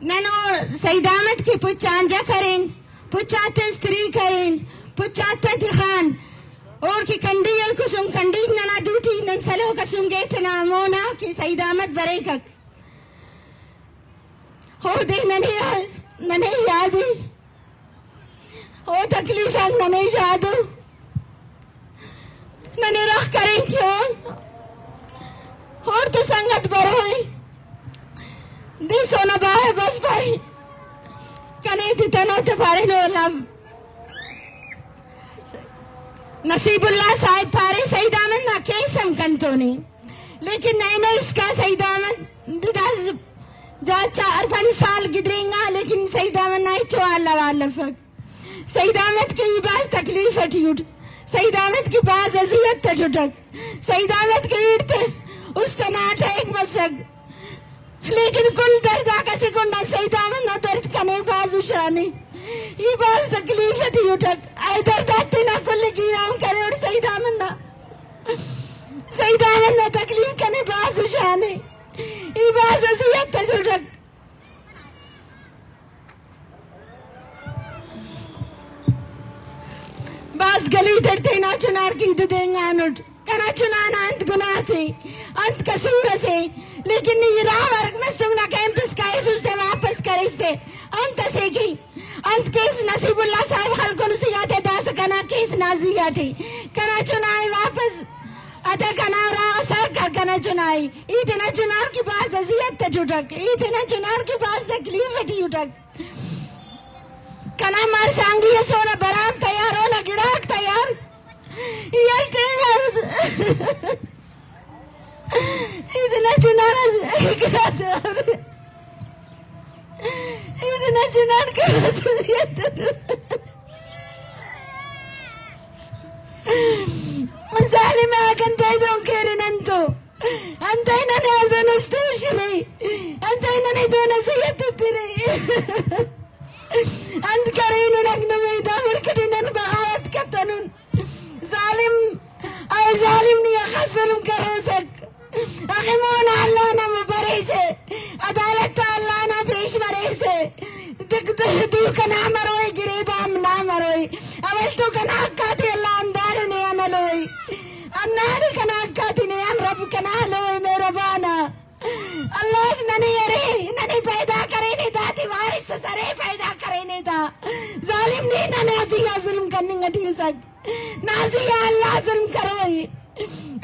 ननो सईद अहमद की पुच्चांजा करें पुच्चाते स्त्री करें पुच्चाते दिखान और की कंडील कुसुम कंडी नना दूटी नन सलो कसुम गेट ना मोना की सईद अहमद बरे कक हो दे नने याद हो तकलीफ नने याद नने रख करें क्यों और तो संगत बरो है दी सोना बाहे बस भाई कने थी तनो ते पारे नो लम नसीबुल्ला साहिब पारे सईद अहमद ना केसम कंतोनी लेकिन नहीं इसका सईद अहमद जा 4-5 साल गिदरेंगा लेकिन सईद अहमद ना चो अल्लाह सईद अहमद की बास तकलीफ हटी उठ सईद अहमद की बास अजियत छुटक सईद अहमद की ईट उस तनाट एक मसक लेकिन कुल दर्द आका से कुंडा सईद अहमद ना दर्द कने बाज उशानी ये बास तकलीफ हटी उठक आए दर्द आते ना कुल की नाम करे उठ सईद अहमद ना तकलीफ कने बाज उशानी ये बास अजियत छुटक बास गली डरते ना चुनार की तो देंगे अनुट कना चुनाना अंत गुनाह से अंत कसूर से लेकिन ये राम वर्ग में सुंगना कैंपस का इससे वापस करिस्ते अंत से की अंत केस नसीबुल्लाह साहब खलको नसीहत दास कना केस नाजियाटी कना चुनाई वापस अते कना रा सर का कना चुनाई इतना चुनाव की बात अजियत जुटक इतना चुनाव की बात तकलीफ हटी उठक कना मार सांगी सोना बराम तैयार हो ना गिड़ाक तैयार ये टेबल इतना चुनाव इतना चुनाव जालिम आकंते दोंकेरिनंतो अंतैनने ಅದನ್ನು ಸ್ತೋಷಿರೆ अंतैनने दोन ಸಯತ್ತುತ್ತಿರೆ अंत करेनु नग्नमे दामर कटिनन बगावत कतनुन जालिम ay जालिम ni खसलम करो सक अखिमोन अल्लाह ना मबरे से अदालत अल्लाह ना पेश मरे से तू कना मरोई गिरेबाम ना मरोई अवल तू कना काटी अल्लाह अंदार ने अनलोई अन्नार कना काटी ने अन रब कना लोई मेरा बाना अल्लाह नने अरे नने पैदा करे नहीं था वारिस सरे पैदा करे नहीं था जालिम ने नने अजिया जुल्म करने गटी सक नाजिया अल्लाह जुल्म करोई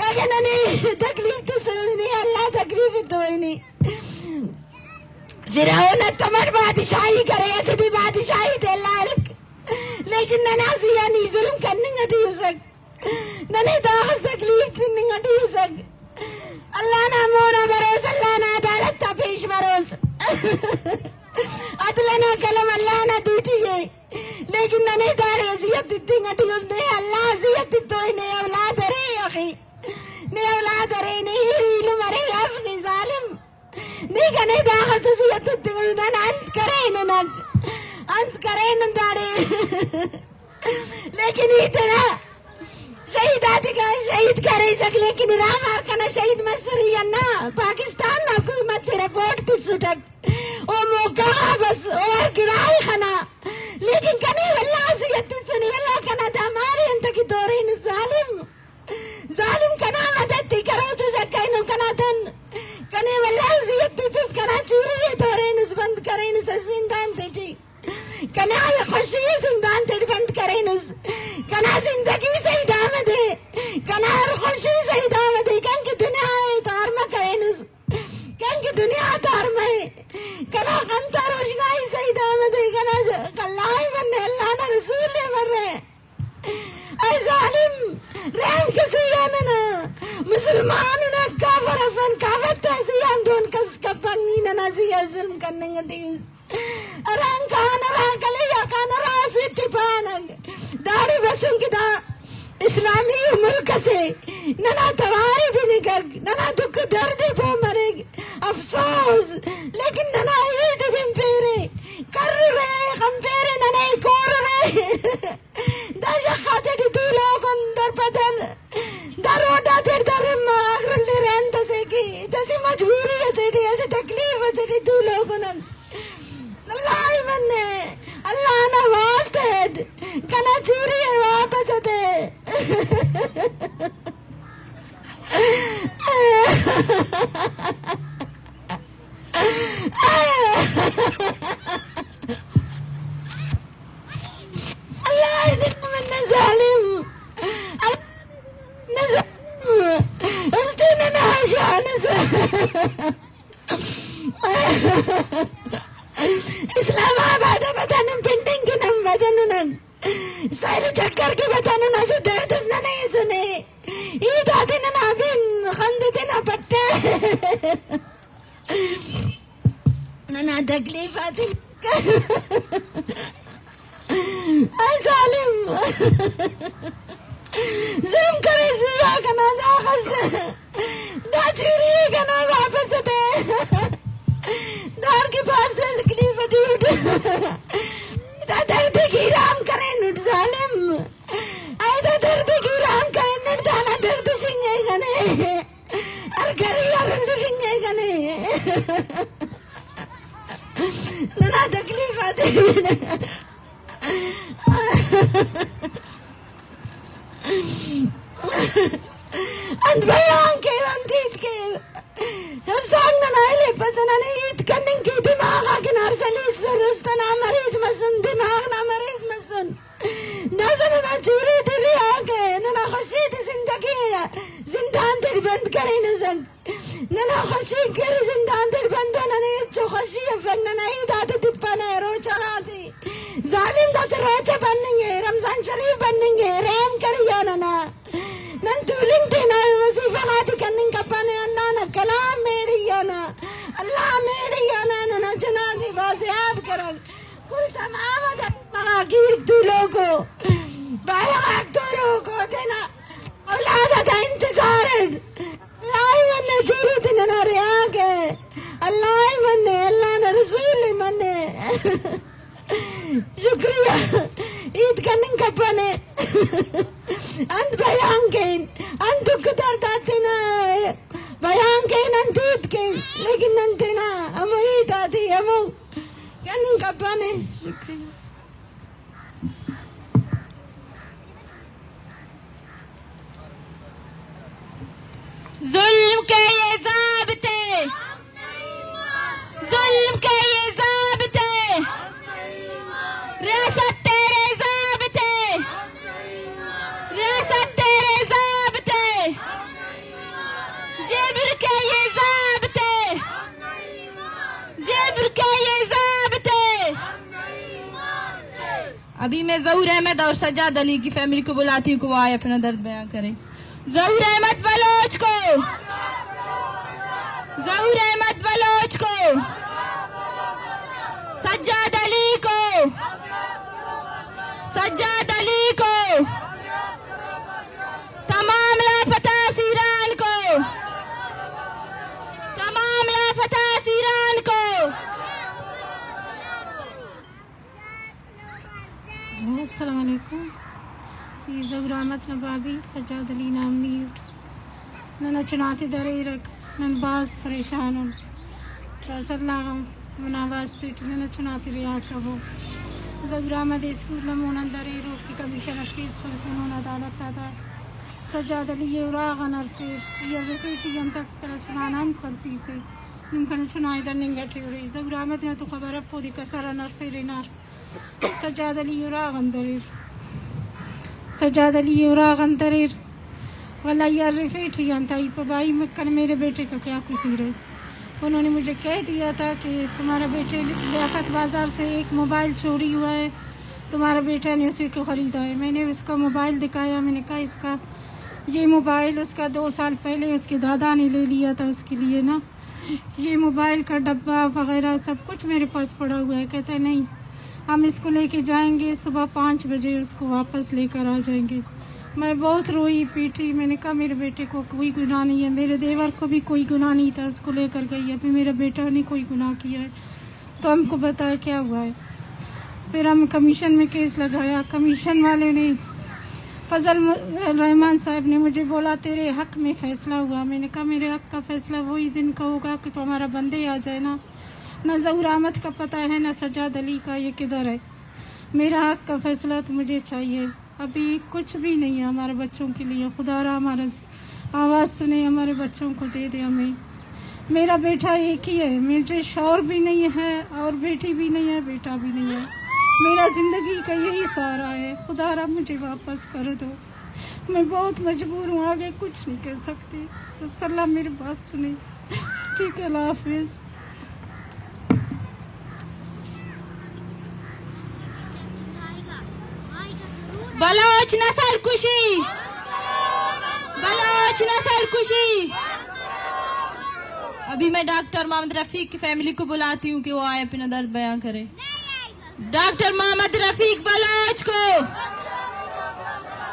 अगर नने तकलीफ तो समझने अल्लाह तकलीफ तो ही नहीं फिरौन तमर बादशाही करे ऐसी बादशाही थे लाल लेकिन ननाजिया नहीं जुल्म करने गटी सक नने दास तकलीफ नहीं गटी सक अल्लाह ना मोना बरोस अल्लाह ना अदालत ता पेश बरोस अदलना कलम अल्लाह ना दूटी है लेकिन नने दार अजियत दित्ती गटी उसने अल्लाह अजियत तो ने औलाद रे अखी ने औलाद रे ने हीलो मरे अफनी जालिम ने कने दा अजियत दित्ती उसने अंत करे न अंत करे न दारे लेकिन इतना शहीद आदिका शहीद करे सक लेकिन राम आर कना शहीद मसरी अन्ना पाकिस्तान ना कोई मत रिपोर्ट की सुटक ओ मौका बस और गिराई खना लेकिन कने वल्ला असियत सुनी वल्ला कना हमारे अंत की दौरे न जालिम जालिम कना मदद करो तो सकै न कना तन कने वल्ला असियत तुस कना चूरी दौरे न बंद करे न जिंदान तेटी कना खुशी जिंदान तेटी बंद करे न कना जिंदगी से दामद है कना खुशी से दामद है कन की दुनिया तार में करे न कन की दुनिया तार में कना कंता रोशनाई से दामद है कना कल्लाई बन्ने अल्लाह ना रसूल ले मर रहे ऐ जालिम रहम किसी ना मुसलमान ना काफर अफन काफत ऐसी हम दोन कस कपनी ना नजिया जुल्म करने गटी अरंग कले या कान रासी टिपान दाढ़ी बसुं की दा इस्लामी मुल्क से नना दवाई भी निकल नना दुख दर्द पो मरे अफसोस लेकिन नना ईद भी पेरे कर रहे हम पेरे नना कोर रहे दाजा खाते दू लोग अंदर पदर दरोटा तेर दर मागर ले रहन तसे की तसे मजबूरी है सेठी ऐसे तकलीफ है सेठी दू लोग न अल्लाह मन्ने अल्लाह ना वास्ते कना चूरी है वापस दे अल्लाह मन्ने जालिम उसने ना शान से इस्लामाबाद बताने पेंटिंग के नाम वजन नन साइल चक्कर के बताने ना से दर्द ना नहीं सुने ये दादी ने ना भी खंदते ना पट्टे ना तकलीफ आती जालिम ज़म करे सिया कना जा खस दाचुरी कना वापस दे दार के पास तकलीफ हटी उठ दर्द की राम करे नुट जालिम आए तो दर्द की राम करे नुट दाना दर्द सिंगे गने और घरी और सिंगे गने ना तकलीफ आती बसना नहीं ईद करने की दिमाग किनार चली सुरस्त ना मरीज मसन दिमाग ना मरीज मसन नजर ना चूरी तेरी आके ना खुशी थी जिंदगी जिंदान तेरी बंद करे नजर ना खुशी करे जिंदान तेरी बंद ना नहीं जो खुशी फगना नहीं दाते तिप्पने रोचा आती जालिम दाते रोचा बनेंगे रमजान शरीफ बनेंगे रहम करियो ना नन तुलिंग थे ना वजीफा हाथी करने का पाने अल्लाह ना कलाम मेड़ियो ना अल्लाह मेड़ियो ना ना जनाजी बासे आप करल कुल तमाम मगाकीर दूलों को बायाक दूलों को देना औलाद का इंतजार है अल्लाह मन्ने चूरी दिन ना रिया के अल्लाह मन्ने अल्लाह ना रसूल मन्ने शुक्रिया ईद करने का पाने अंत बयान के अंत कुतर दाते ना बयान के नंदीत के लेकिन नंदे ना अमरी दादी अमो करने का पाने शुक्रिया जुल्म के ये ज़ाबिते जुल्म के ये ज़ाबिते रियासत तेरे ज़ाबिते रियासत तेरे ज़ाबिते जेबर के ये ज़ाबिते जेबर के ये ज़ाबिते। अभी मैं ज़हूर अहमद और सज्जाद अली की फैमिली को बुलाती हूँ कि वो आए अपना दर्द बयां करें। ज़हूर अहमद बलोच को ज़हूर अहमद बलोच को सज्जाद अली को सज्जाद अली को तमाम लापता सीरान को तमाम लापता सीरान को। अस्सलाम वालेकुम। ज़हूर अहमद नबाबी सज्जाद अली नामी नन चुनाती दरे रख नन बाज परेशान हो सल्लाम मुनावाज नन चुनाती रिया कबो ज़हूर अहमद स्कूल मोना दरे रोड की कमीशन अशकीस खलकुन अदालत था सज्जाद अली ये राग नरफे ये रिपीटी हम तक कल चुनान करती से निम्कन चुनाई दर निंगटे रही ज़हूर अहमद ने तो खबर अब पोदी कसरा नरफे रिनार सज्जाद अली ये राग अंदर सज्जाद अली राग अंतरेर वाला यार रिफेटी अंताई पबाई में कल मेरे बेटे को क्या खुशी रही। उन्होंने मुझे कह दिया था कि तुम्हारा बेटे लियाकत बाज़ार से एक मोबाइल चोरी हुआ है, तुम्हारा बेटा ने उसी को ख़रीदा है। मैंने उसका मोबाइल दिखाया, मैंने कहा इसका ये मोबाइल उसका 2 साल पहले उसके दादा ने ले लिया था उसके लिए ना, ये मोबाइल का डब्बा वगैरह सब कुछ मेरे पास पड़ा हुआ है। कहता है नहीं हम इसको लेके जाएंगे, सुबह 5 बजे उसको वापस लेकर आ जाएंगे। मैं बहुत रोई पीटी, मैंने कहा मेरे बेटे को कोई गुनाह नहीं है, मेरे देवर को भी कोई गुनाह नहीं था, उसको लेकर गई। अभी मेरा बेटा ने कोई गुनाह किया है तो हमको बताया क्या हुआ है। फिर हम कमीशन में केस लगाया, कमीशन वाले ने फजल रहमान साहब ने मुझे बोला तेरे हक में फ़ैसला हुआ। मैंने कहा मेरे हक का फ़ैसला वही दिन का होगा कि तो हमारा बंदे आ जाए ना ज़हूर अहमद का पता है ना सज्जाद अली का, ये किधर है। मेरा हक का फ़ैसला तो मुझे चाहिए। अभी कुछ भी नहीं है हमारे बच्चों के लिए, खुदारा हमारा आवाज़ सुने, हमारे बच्चों को दे दे हमें। मेरा बेटा एक ही है, मुझे शौहर भी नहीं है और बेटी भी नहीं है, बेटा भी नहीं है। मेरा ज़िंदगी का यही सहारा है, खुदारा मुझे वापस कर दो। मैं बहुत मजबूर हूँ, आगे कुछ नहीं कह सकती, तो सल्ला मेरी बात सुने। ठीक है, अल्लाह हाफिज़। बलोच नस्ल कुशी, बलोच नस्ल कुशी। अभी मैं डॉक्टर मोहम्मद रफीक की फैमिली को बुलाती हूँ कि वो आए अपना दर्द बयां करे। डॉक्टर मोहम्मद रफीक बलोच को,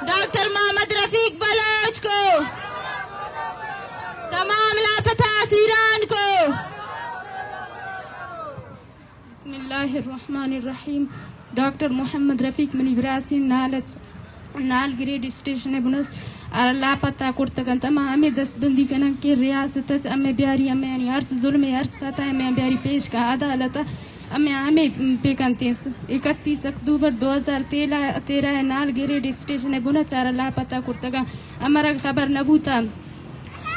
डॉक्टर मोहम्मद रफीक बलोच को, तमाम लापता सीरान को। बिस्मिल्लाहिर्रहमानिर्रहीम। डॉक्टर मोहम्मद रफीक मनी ब्रासीन नाल ग्रेड स्टेशन बुनस लापता कुर्तगन तमाम दस्तबंदी कना के रियासत अमे ब्यारी अमे यानी अर्ज जुल्म अर्ज खाता है मैं ब्यारी पेश का अदालत अमे आमे पेकंतेस 31 अक्टूबर 2013 नाल ग्रेड स्टेशन बुना चारा लापता कुर्तगा हमारा खबर नबूता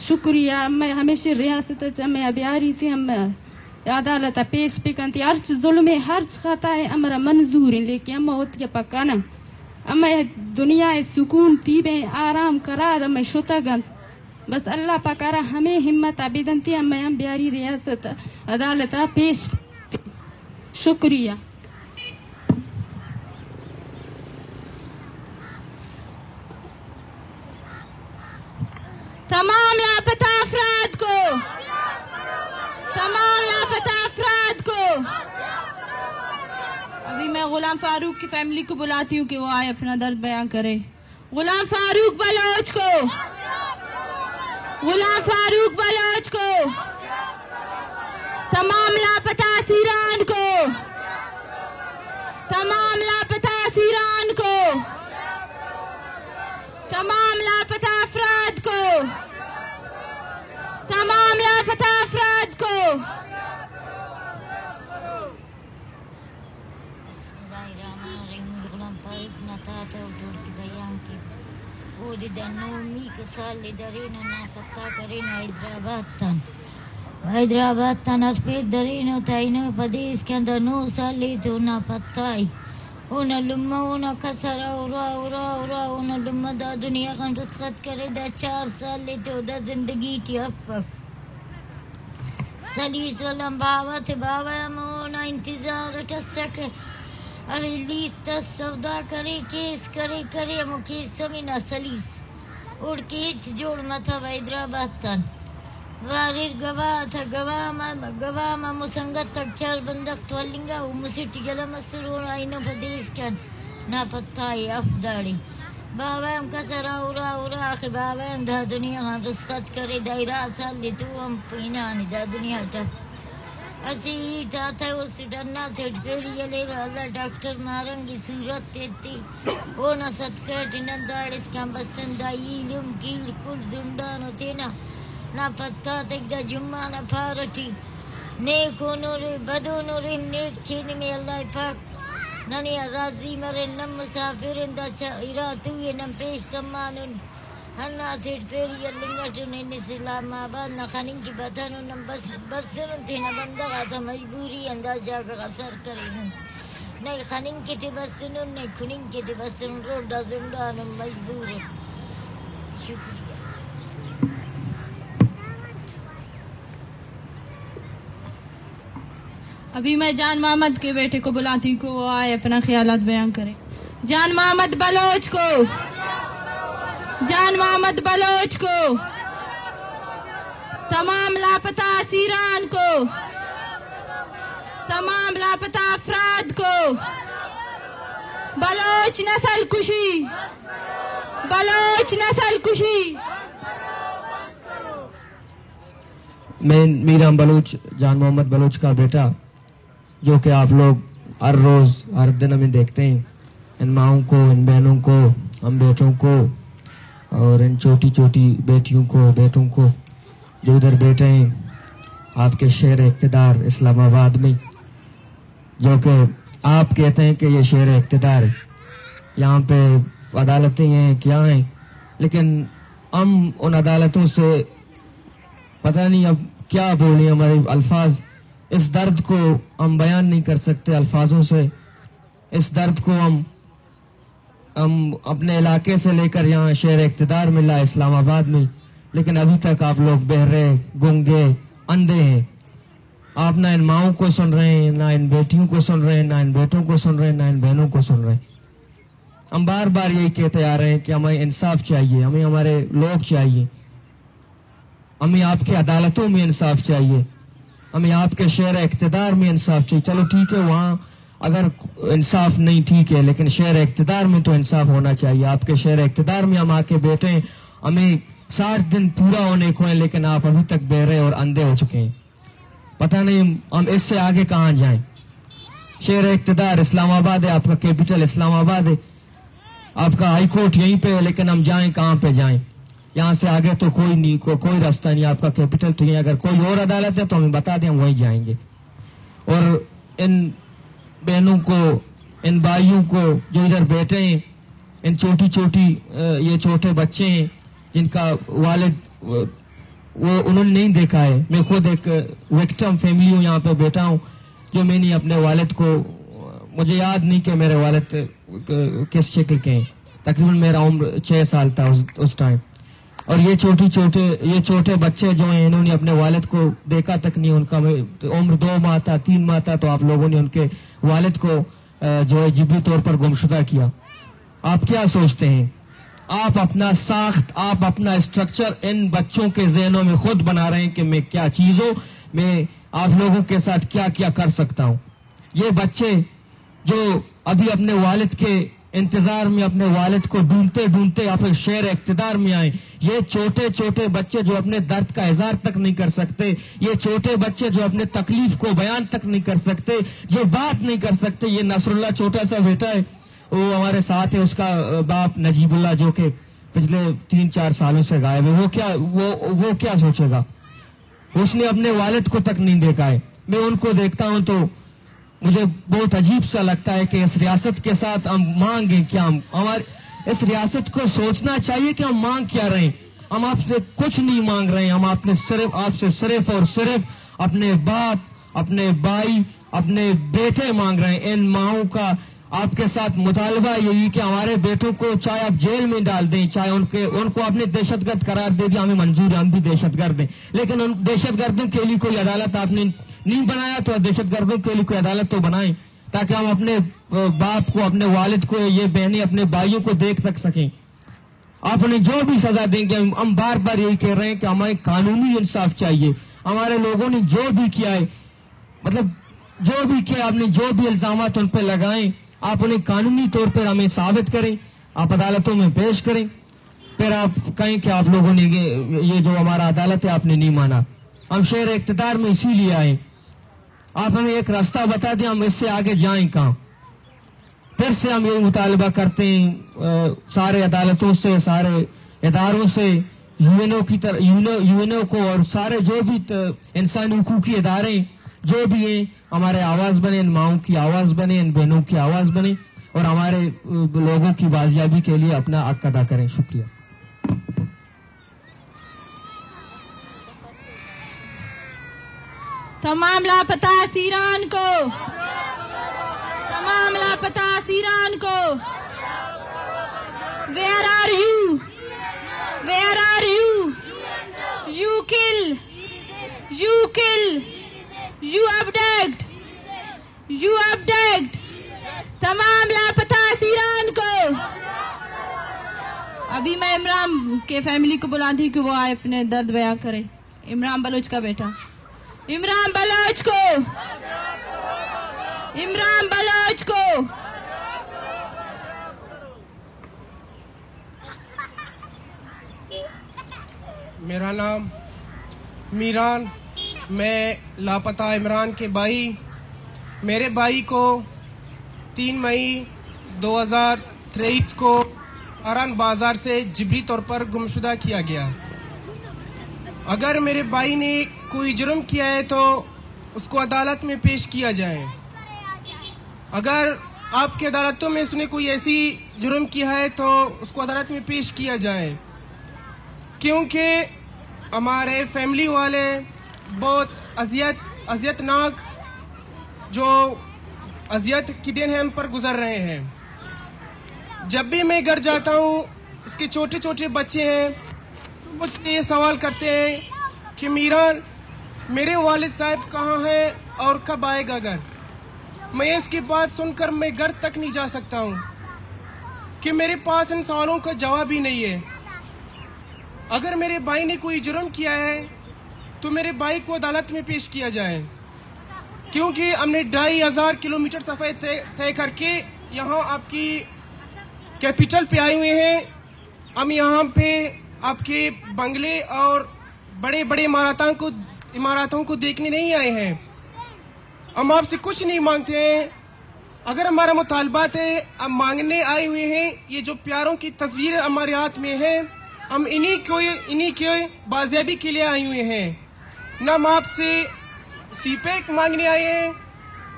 शुक्रिया मैं हमेशा रियासत में बिहारी थी हम अदालत पेश पे करती हर जुल्म हर खाता है हमारा मंजूर है लेकिन हम होती है पकाना हमें दुनिया सुकून तीबे आराम करार हमें शुतगन बस अल्लाह पकारा हमें हिम्मत आबिदन थी हम बिहारी रियासत अदालत पेश शुक्रिया। तमाम लापता अफराद को, तमाम लापता अफराद को अभी मैं गुलाम फारूक की फैमिली को बुलाती हूँ कि वो आए अपना दर्द बयां करे। गुलाम फारूक बलोच को, गुलाम फारूक बलोच को, तमाम लापता असीरान को, तमाम लापता असीरान को, तमाम लापता अफराद को, तमाम लापता अफराद को। गुलाम फारूक नता बयान की वो दन्नोमी के साल दरीन ना पता करें हैदराबाद तन पे दरीन ताइनो प्रदेश के अंदर 9 साल तो ना पता ही उन लुम्मा उन कसरा उरा उन लुम्मा दा दुनिया का रुस्खत करे दा 4 साल तो दा जिंदगी की अब सलीस वलम बाबा थे बाबा मोना इंतजार टसके अरे लीस सौदा करे केस करे मुके समीना सलीस उड़ के जोड़ मथा हैदराबाद तन वारिर गवाह मा मुसंगत तक चार बंदक त्वलिंगा मुसिटी गला मसरूर आइनो प्रदेश के ना पत्ता है अफदारी बाबा हम कसरा उरा के बाबा हम दा दुनिया हम रुस्खत करे दायरा साल ले तू हम पीना नहीं दा दुनिया तक असी जाता है उस डरना थे फेरी ये ले अल्लाह डॉक्टर मारंगी सूरत तेती वो न सत्कट न दाड़ इसका बसंदा इलम कील कुल जुंडा न थे ना पत्ता तक दा जुम्मा न फारटी नेक नूरे बदो नूरे नेक खेने में अल्लाह पाक ननी राजी मरे नम मुसाफिर दा इरा तू ये नम पेश तमानुन हन्ना थे फेरी ये लिंगट ने इस्लामाबाद न खनिंग की बतन नम बस थे न बंदा था मजबूरी अंदाजा का असर करे नहीं खनिंग के थे बस नहीं खुनिंग के थे बस रोड दा जुंडा न मजबूर है। शुक्रिया। अभी मैं जान मोहम्मद के बेटे को बुलाती हूँ, वो आए अपना ख्यालात बयान करें। जान मोहम्मद बलोच को, जान मोहम्मद बलोच को, तमाम लापता असीरान को, तमाम लापता अफराद को, बलोच नस्ल कुशी, बलोच नस्ल कुशी। मैं मीरा बलोच, जान मोहम्मद बलोच का बेटा, जो कि आप लोग हर रोज़ हर दिन हमें देखते हैं, इन माओं को, इन बहनों को, हम बेटों को और इन छोटी छोटी बेटियों को, बेटों को जो इधर बैठे हैं आपके शहर इक़्तिदार इस्लामाबाद में, जो कि आप कहते हैं कि ये शहर इक़्तिदार है, यहाँ पे अदालतें हैं क्या हैं, लेकिन हम उन अदालतों से पता नहीं अब क्या बोलें, हमारे अल्फाज इस दर्द को हम बयान नहीं कर सकते अल्फाजों से। इस दर्द को हम अपने इलाके से लेकर यहाँ शहर इक़्तिदार मिला इस्लामाबाद में, लेकिन अभी तक आप लोग बहरे, गूंगे, अंधे हैं। आप ना इन माओं को सुन रहे हैं, ना इन बेटियों को सुन रहे हैं, ना इन बेटों को सुन रहे हैं, ना इन बहनों को सुन रहे हैं। हम बार बार यही कहते आ रहे हैं कि हमें इंसाफ चाहिए, हमें हमारे लोग चाहिए, हमें आपकी अदालतों में इंसाफ चाहिए, हमें आपके शहर इक़्तिदार में इंसाफ चाहिए। चलो ठीक है, वहाँ अगर इंसाफ नहीं ठीक है, लेकिन शहर इक़्तिदार में तो इंसाफ होना चाहिए। आपके शहर इक़्तिदार में हम आके बैठे हैं, हमें 60 दिन पूरा होने को है, लेकिन आप अभी तक बहरे और अंधे हो चुके हैं। पता नहीं हम इससे आगे कहाँ जाएं। शहर इक़्तिदार इस्लामाबाद है, आपका कैपिटल इस्लामाबाद है, आपका हाई कोर्ट यहीं पे है, लेकिन हम जाएं कहाँ पे जाएं? यहाँ से आगे तो कोई नहीं, कोई रास्ता नहीं। आपका कैपिटल तो यहीं, अगर कोई और अदालत है तो हमें बता दें, हम वहीं जाएंगे। और इन बहनों को, इन भाइयों को जो इधर बैठे हैं, इन ये छोटे बच्चे हैं जिनका वालिद वो उन्होंने नहीं देखा है। मैं खुद एक विक्टिम फैमिली हूँ, यहाँ पे बैठा हूँ, जो मैंने अपने वालिद को, मुझे याद नहीं कि मेरे वालिद किस शक्ल के हैं। तकरीबन मेरा उम्र 6 साल था उस टाइम। और ये छोटे बच्चे जो हैं, इन्होंने अपने वालिद को देखा तक नहीं। उनका उम्र 2 माह था, 3 माह था, तो आप लोगों ने उनके वालिद को जो है जिबरी तौर पर गुमशुदा किया। आप क्या सोचते हैं? आप अपना साख्त, आप अपना स्ट्रक्चर इन बच्चों के ज़हनों में खुद बना रहे हैं कि मैं क्या चीज हूं, मैं आप लोगों के साथ क्या क्या कर सकता हूं। ये बच्चे जो अभी अपने वालिद के इंतजार में, अपने वालिद को ढूंढते ढूंढते आप शहर इक़्तिदार में आए, ये छोटे बच्चे जो अपने दर्द का इज़हार तक नहीं कर सकते, ये छोटे बच्चे जो अपने तकलीफ को बयान तक नहीं कर सकते, जो बात नहीं कर सकते। ये नसरुल्लाह छोटा सा बेटा है, वो हमारे साथ है, उसका बाप नजीबुल्लाह जो कि पिछले 3-4 सालों से गायब है। वो क्या सोचेगा? उसने अपने वालिद को तक नहीं देखा है। मैं उनको देखता हूं तो मुझे बहुत अजीब सा लगता है कि इस रियासत के साथ हम मांगे क्या? हमारे इस रियासत को सोचना चाहिए कि हम मांग क्या रहे हैं। हम आपसे कुछ नहीं मांग रहे हैं, हम आपसे सिर्फ और सिर्फ अपने बाप, अपने भाई, अपने बेटे मांग रहे हैं। इन माओं का आपके साथ मुतालबा यही कि हमारे बेटों को चाहे आप जेल में डाल दें, चाहे उनको आपने दहशतगर्द करार दे दिया, हमें मंजूर है, हम भी दहशतगर्द हैं, लेकिन उन दहशतगर्दों के लिए कोई अदालत आपने नहीं बनाया, तो दहशतगर्दों के लिए कोई अदालत तो बनाएं, ताकि हम अपने बाप को, अपने वालिद को, ये बहनें अपने भाइयों को देख तक सकें। आपने जो भी सजा देंगे, हम बार बार यही कह रहे हैं कि हमें कानूनी इंसाफ चाहिए। हमारे लोगों ने जो भी किया है, मतलब जो भी किया, आपने जो भी इल्जामात उन पर लगाए, आप उन्हें कानूनी तौर पर हमें साबित करें, आप अदालतों में पेश करें, फिर आप कहें कि आप लोगों ने ये जो हमारा अदालत है आपने नहीं माना। हम शहर इक़्तिदार में इसीलिए आए, आप हमें एक रास्ता बता दें, हम इससे आगे जाएं कहाँ। फिर से हम यही मुतालबा करते हैं सारे अदालतों से, सारे इदारों से, यूएनओ की तरह, यूएनओ को और सारे जो भी इंसानी हुकूकी इदारे जो भी हैं, हमारे आवाज बने, इन माओं की आवाज बने, इन बहनों की आवाज बने और हमारे लोगों की बाजियाबी के लिए अपना हक अदा करें। शुक्रिया। तमाम लापता असीरान को, तमाम लापता असीरान को, Where are you? Where are you? You kill, you kill, you abduct, you abduct. तमाम लापता असीरान को। अभी मैं इमरान के फैमिली को बुलाती कि वो आए अपने दर्द बयां करे। इमरान बलोच का बेटा, इमरान बलोच को, इमरान बलोच को। मेरा नाम मीरान, मैं लापता इमरान के भाई, मेरे भाई को 3 मई 2023 को अरान बाजार से जिबरी तौर पर गुमशुदा किया गया। अगर मेरे भाई ने कोई जुर्म किया है तो उसको अदालत में पेश किया जाए। अगर आपकी अदालतों में उसने कोई ऐसी जुर्म किया है तो उसको अदालत में पेश किया जाए, क्योंकि हमारे फैमिली वाले बहुत अजियतनाक जो अजियत की दिन है हम पर गुजर रहे हैं। जब भी मैं घर जाता हूँ, उसके छोटे छोटे बच्चे हैं, मुझसे ये सवाल करते हैं कि मीरान, मेरे वालिद साहब कहाँ हैं और कब आएगा घर। मैं उसकी बात सुनकर मैं घर तक नहीं जा सकता हूँ कि मेरे पास इन सवालों का जवाब ही नहीं है। अगर मेरे भाई ने कोई जुर्म किया है तो मेरे भाई को अदालत में पेश किया जाए, क्योंकि हमने 2500 किलोमीटर सफर तय करके यहाँ आपकी कैपिटल पे आए हुए हैं। हम यहाँ पे आपके बंगले और बड़े बड़े इमारतों को देखने नहीं आए हैं। हम आपसे कुछ नहीं मांगते हैं। अगर हमारा मुतालबात है, हम मांगने आए हुए हैं। ये जो प्यारों की तस्वीर हमारे हाथ में है, हम इन्हीं के बाजियाबी के लिए आए हुए हैं। न हम आपसे सीपैक मांगने आए हैं,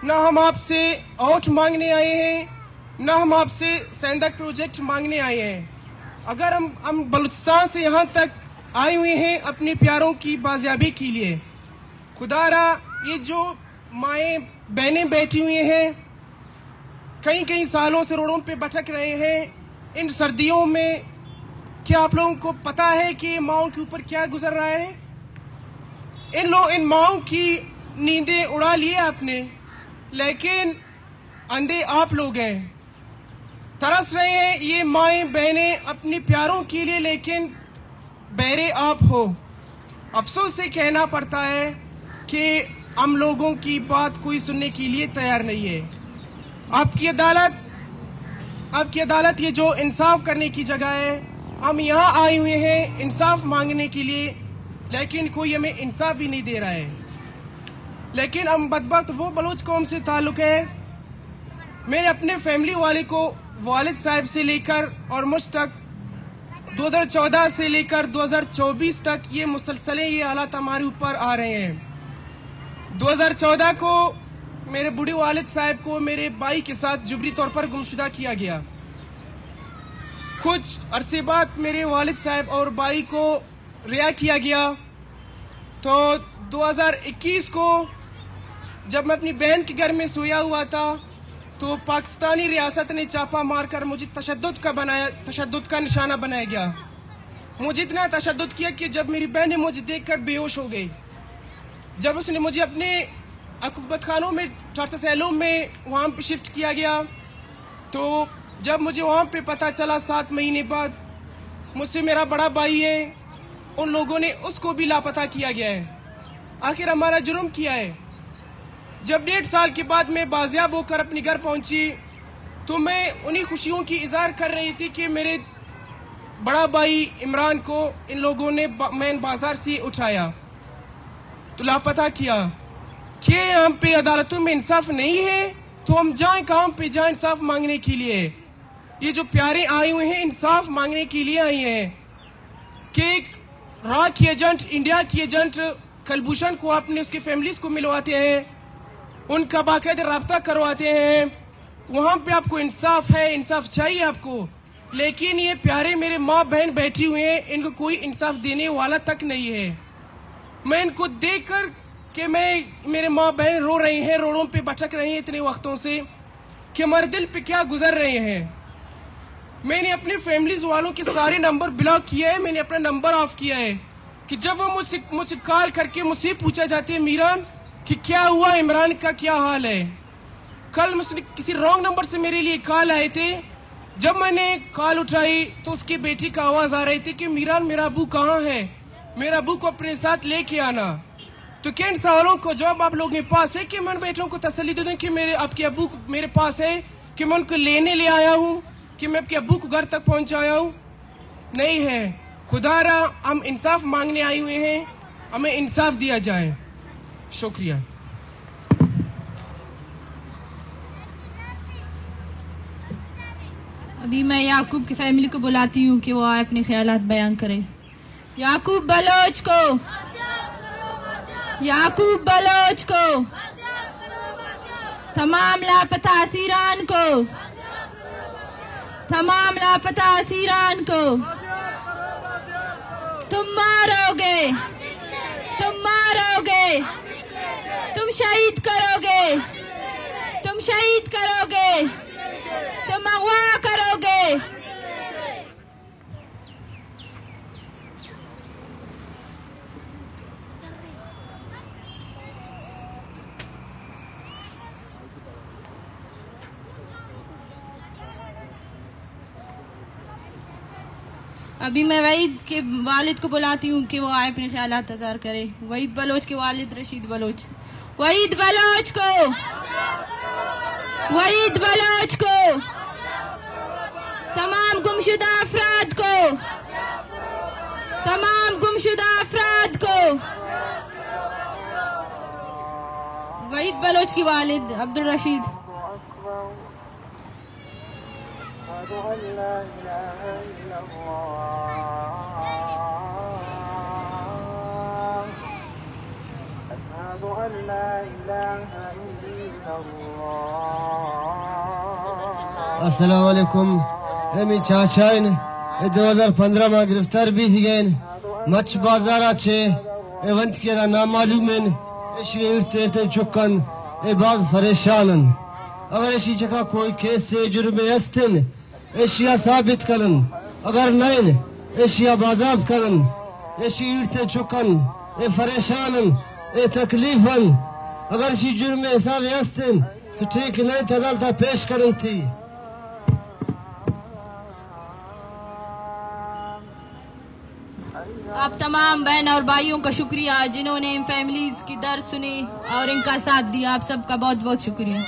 न हम आपसे औच मांगने आए हैं, ना हम आपसे सेंधक प्रोजेक्ट मांगने आए हैं। अगर हम बलूचिस्तान से यहाँ तक आए हुए हैं अपने प्यारों की बाजियाबी के लिए, खुदारा ये जो माएँ बहनें बैठी हुई हैं, कई सालों से रोडों पे भटक रहे हैं इन सर्दियों में, क्या आप लोगों को पता है कि माओं के ऊपर क्या गुजर रहा है? इन माओं की नींदें उड़ा लिए आपने, लेकिन अंधे आप लोग हैं। तरस रहे हैं ये माएँ बहनें अपने प्यारों के लिए, लेकिन बहरे आप हो। अफसोस से कहना पड़ता है कि हम लोगों की बात कोई सुनने के लिए तैयार नहीं है। आपकी अदालत ये जो इंसाफ करने की जगह है, हम यहाँ आए हुए हैं इंसाफ मांगने के लिए, लेकिन कोई हमें इंसाफ भी नहीं दे रहा है। लेकिन हम बदबख्त वो बलोच कौम से ताल्लुक है, मेरे अपने फैमिली वाले को वालिद साहब से लेकर और मुझ तक 2014 से लेकर 2024 तक ये मुसलसलें ये हालात हमारे ऊपर आ रहे हैं। 2014 को मेरे बूढ़े वालिद साहब को मेरे भाई के साथ जुबरी तौर पर गुमशुदा किया गया। कुछ अरसे बाद मेरे वालिद साहब और भाई को रिहा किया गया। तो 2021 को जब मैं अपनी बहन के घर में सोया हुआ था, तो पाकिस्तानी रियासत ने चापा मारकर मुझे तशद्दुद का निशाना बनाया गया। मुझे इतना तशद्दुद किया कि जब मेरी बहन ने मुझे देखकर बेहोश हो गई। जब उसने मुझे अपने अकुबत खानों में टाटसैलूम में वहाँ पे शिफ्ट किया गया, तो जब मुझे वहाँ पे पता चला 7 महीने बाद मुझसे मेरा बड़ा भाई है, उन लोगों ने उसको भी लापता किया गया है। आखिर हमारा जुर्म किया है। जब 1.5 साल के बाद मैं बाजियाब होकर अपने घर पहुंची, तो मैं उन्हीं खुशियों की इजहार कर रही थी कि मेरे बड़ा भाई इमरान को इन लोगों ने मैन बाजार से उठाया तो लापता किया। कि हम पे अदालतों में इंसाफ नहीं है, तो हम जाएं कहाँ पे जाएं इंसाफ मांगने के लिए? ये जो प्यारे आए हुए हैं इंसाफ मांगने के लिए आए हैं कि रॉ की एजेंट, इंडिया की एजेंट कलभूषण को अपने उसके फैमिलीज को मिलवाते हैं, उनका बाकायदा रब्ता करवाते हैं। वहाँ पे आपको इंसाफ है, इंसाफ चाहिए आपको, लेकिन ये प्यारे मेरे माँ बहन बैठी हुए हैं, इनको कोई इंसाफ देने वाला तक नहीं है। मैं इनको देखकर कि मेरे माँ बहन रो रही हैं, रोडों पे भटक रही हैं इतने वक्तों से, कि हमारे दिल पे क्या गुजर रहे हैं। मैंने अपने फैमिलीज वालों के सारे नंबर ब्लॉक किए हैं, मैंने अपना नंबर ऑफ किया है कि जब वो मुझसे कॉल करके मुझसे पूछा जाती है मीरान कि क्या हुआ, इमरान का क्या हाल है। कल मुझसे किसी रॉन्ग नंबर से मेरे लिए कॉल आए थे। जब मैंने कॉल उठाई तो उसकी बेटी का आवाज आ रही थी कि मीरान मेरा अबू कहाँ है, मेरा अबू को अपने साथ लेके आना। तो क्या इन सवालों को जवाब आप लोगों के पास है कि मैं बेटों को तसल्ली दे दूं कि मेरे आपके अबू मेरे पास है, कि मैं उनको लेने ले आया हूँ, कि मैं आपके अबू को घर तक पहुंचाया हूँ? नहीं है। खुदारा हम इंसाफ मांगने आए हुए हैं, हमें इंसाफ दिया जाए। शुक्रिया। अभी मैं याकूब की फैमिली को बुलाती हूँ कि वो आए अपने ख्यालात बयान करे। याकूब बलोच को, याकूब बलोच को, तमाम लापता असीरान को, तमाम लापता असीरान को तुम मारोगे, तुम मारोगे, तुम शहीद करोगे, तुम शहीद करोगे, तुम अगवा करोगे। अभी मैं वहीद के वालिद को बुलाती हूँ कि वो आए अपने ख्यालात अज़हार करे। वहीद बलोच के वालिद रशीद बलोच। वहीद बलोच को, वहीद बलोच को, तमाम गुमशुदा अफराद को, तमाम गुमशुदा अफराद को। वहीद बलोच की वालिद अब्दुल रशीद। अस्सलाम वालेकुम। एमी चाचा इन 2015 में गिरफ्तार भी थी गए मच बाजार अच्छे वंत के नाम मालूम इन इर्ते चुकन ए बाज परेशान अगर ऐसी जगह कोई केस से जुर्म अस्तिन एशिया साबित करन अगर नहीं एशिया बाजाब करन एशी इर्ते चुकन ए परेशान ए तकलीफन अगर शी जुर्म हिसाब अस्तिन तो ठीक नहीं तो अदालत पेश करन थी। आप तमाम बहन और भाइयों का शुक्रिया जिन्होंने इन फैमिलीज की दर्द सुनी और इनका साथ दिया। आप सबका बहुत बहुत शुक्रिया।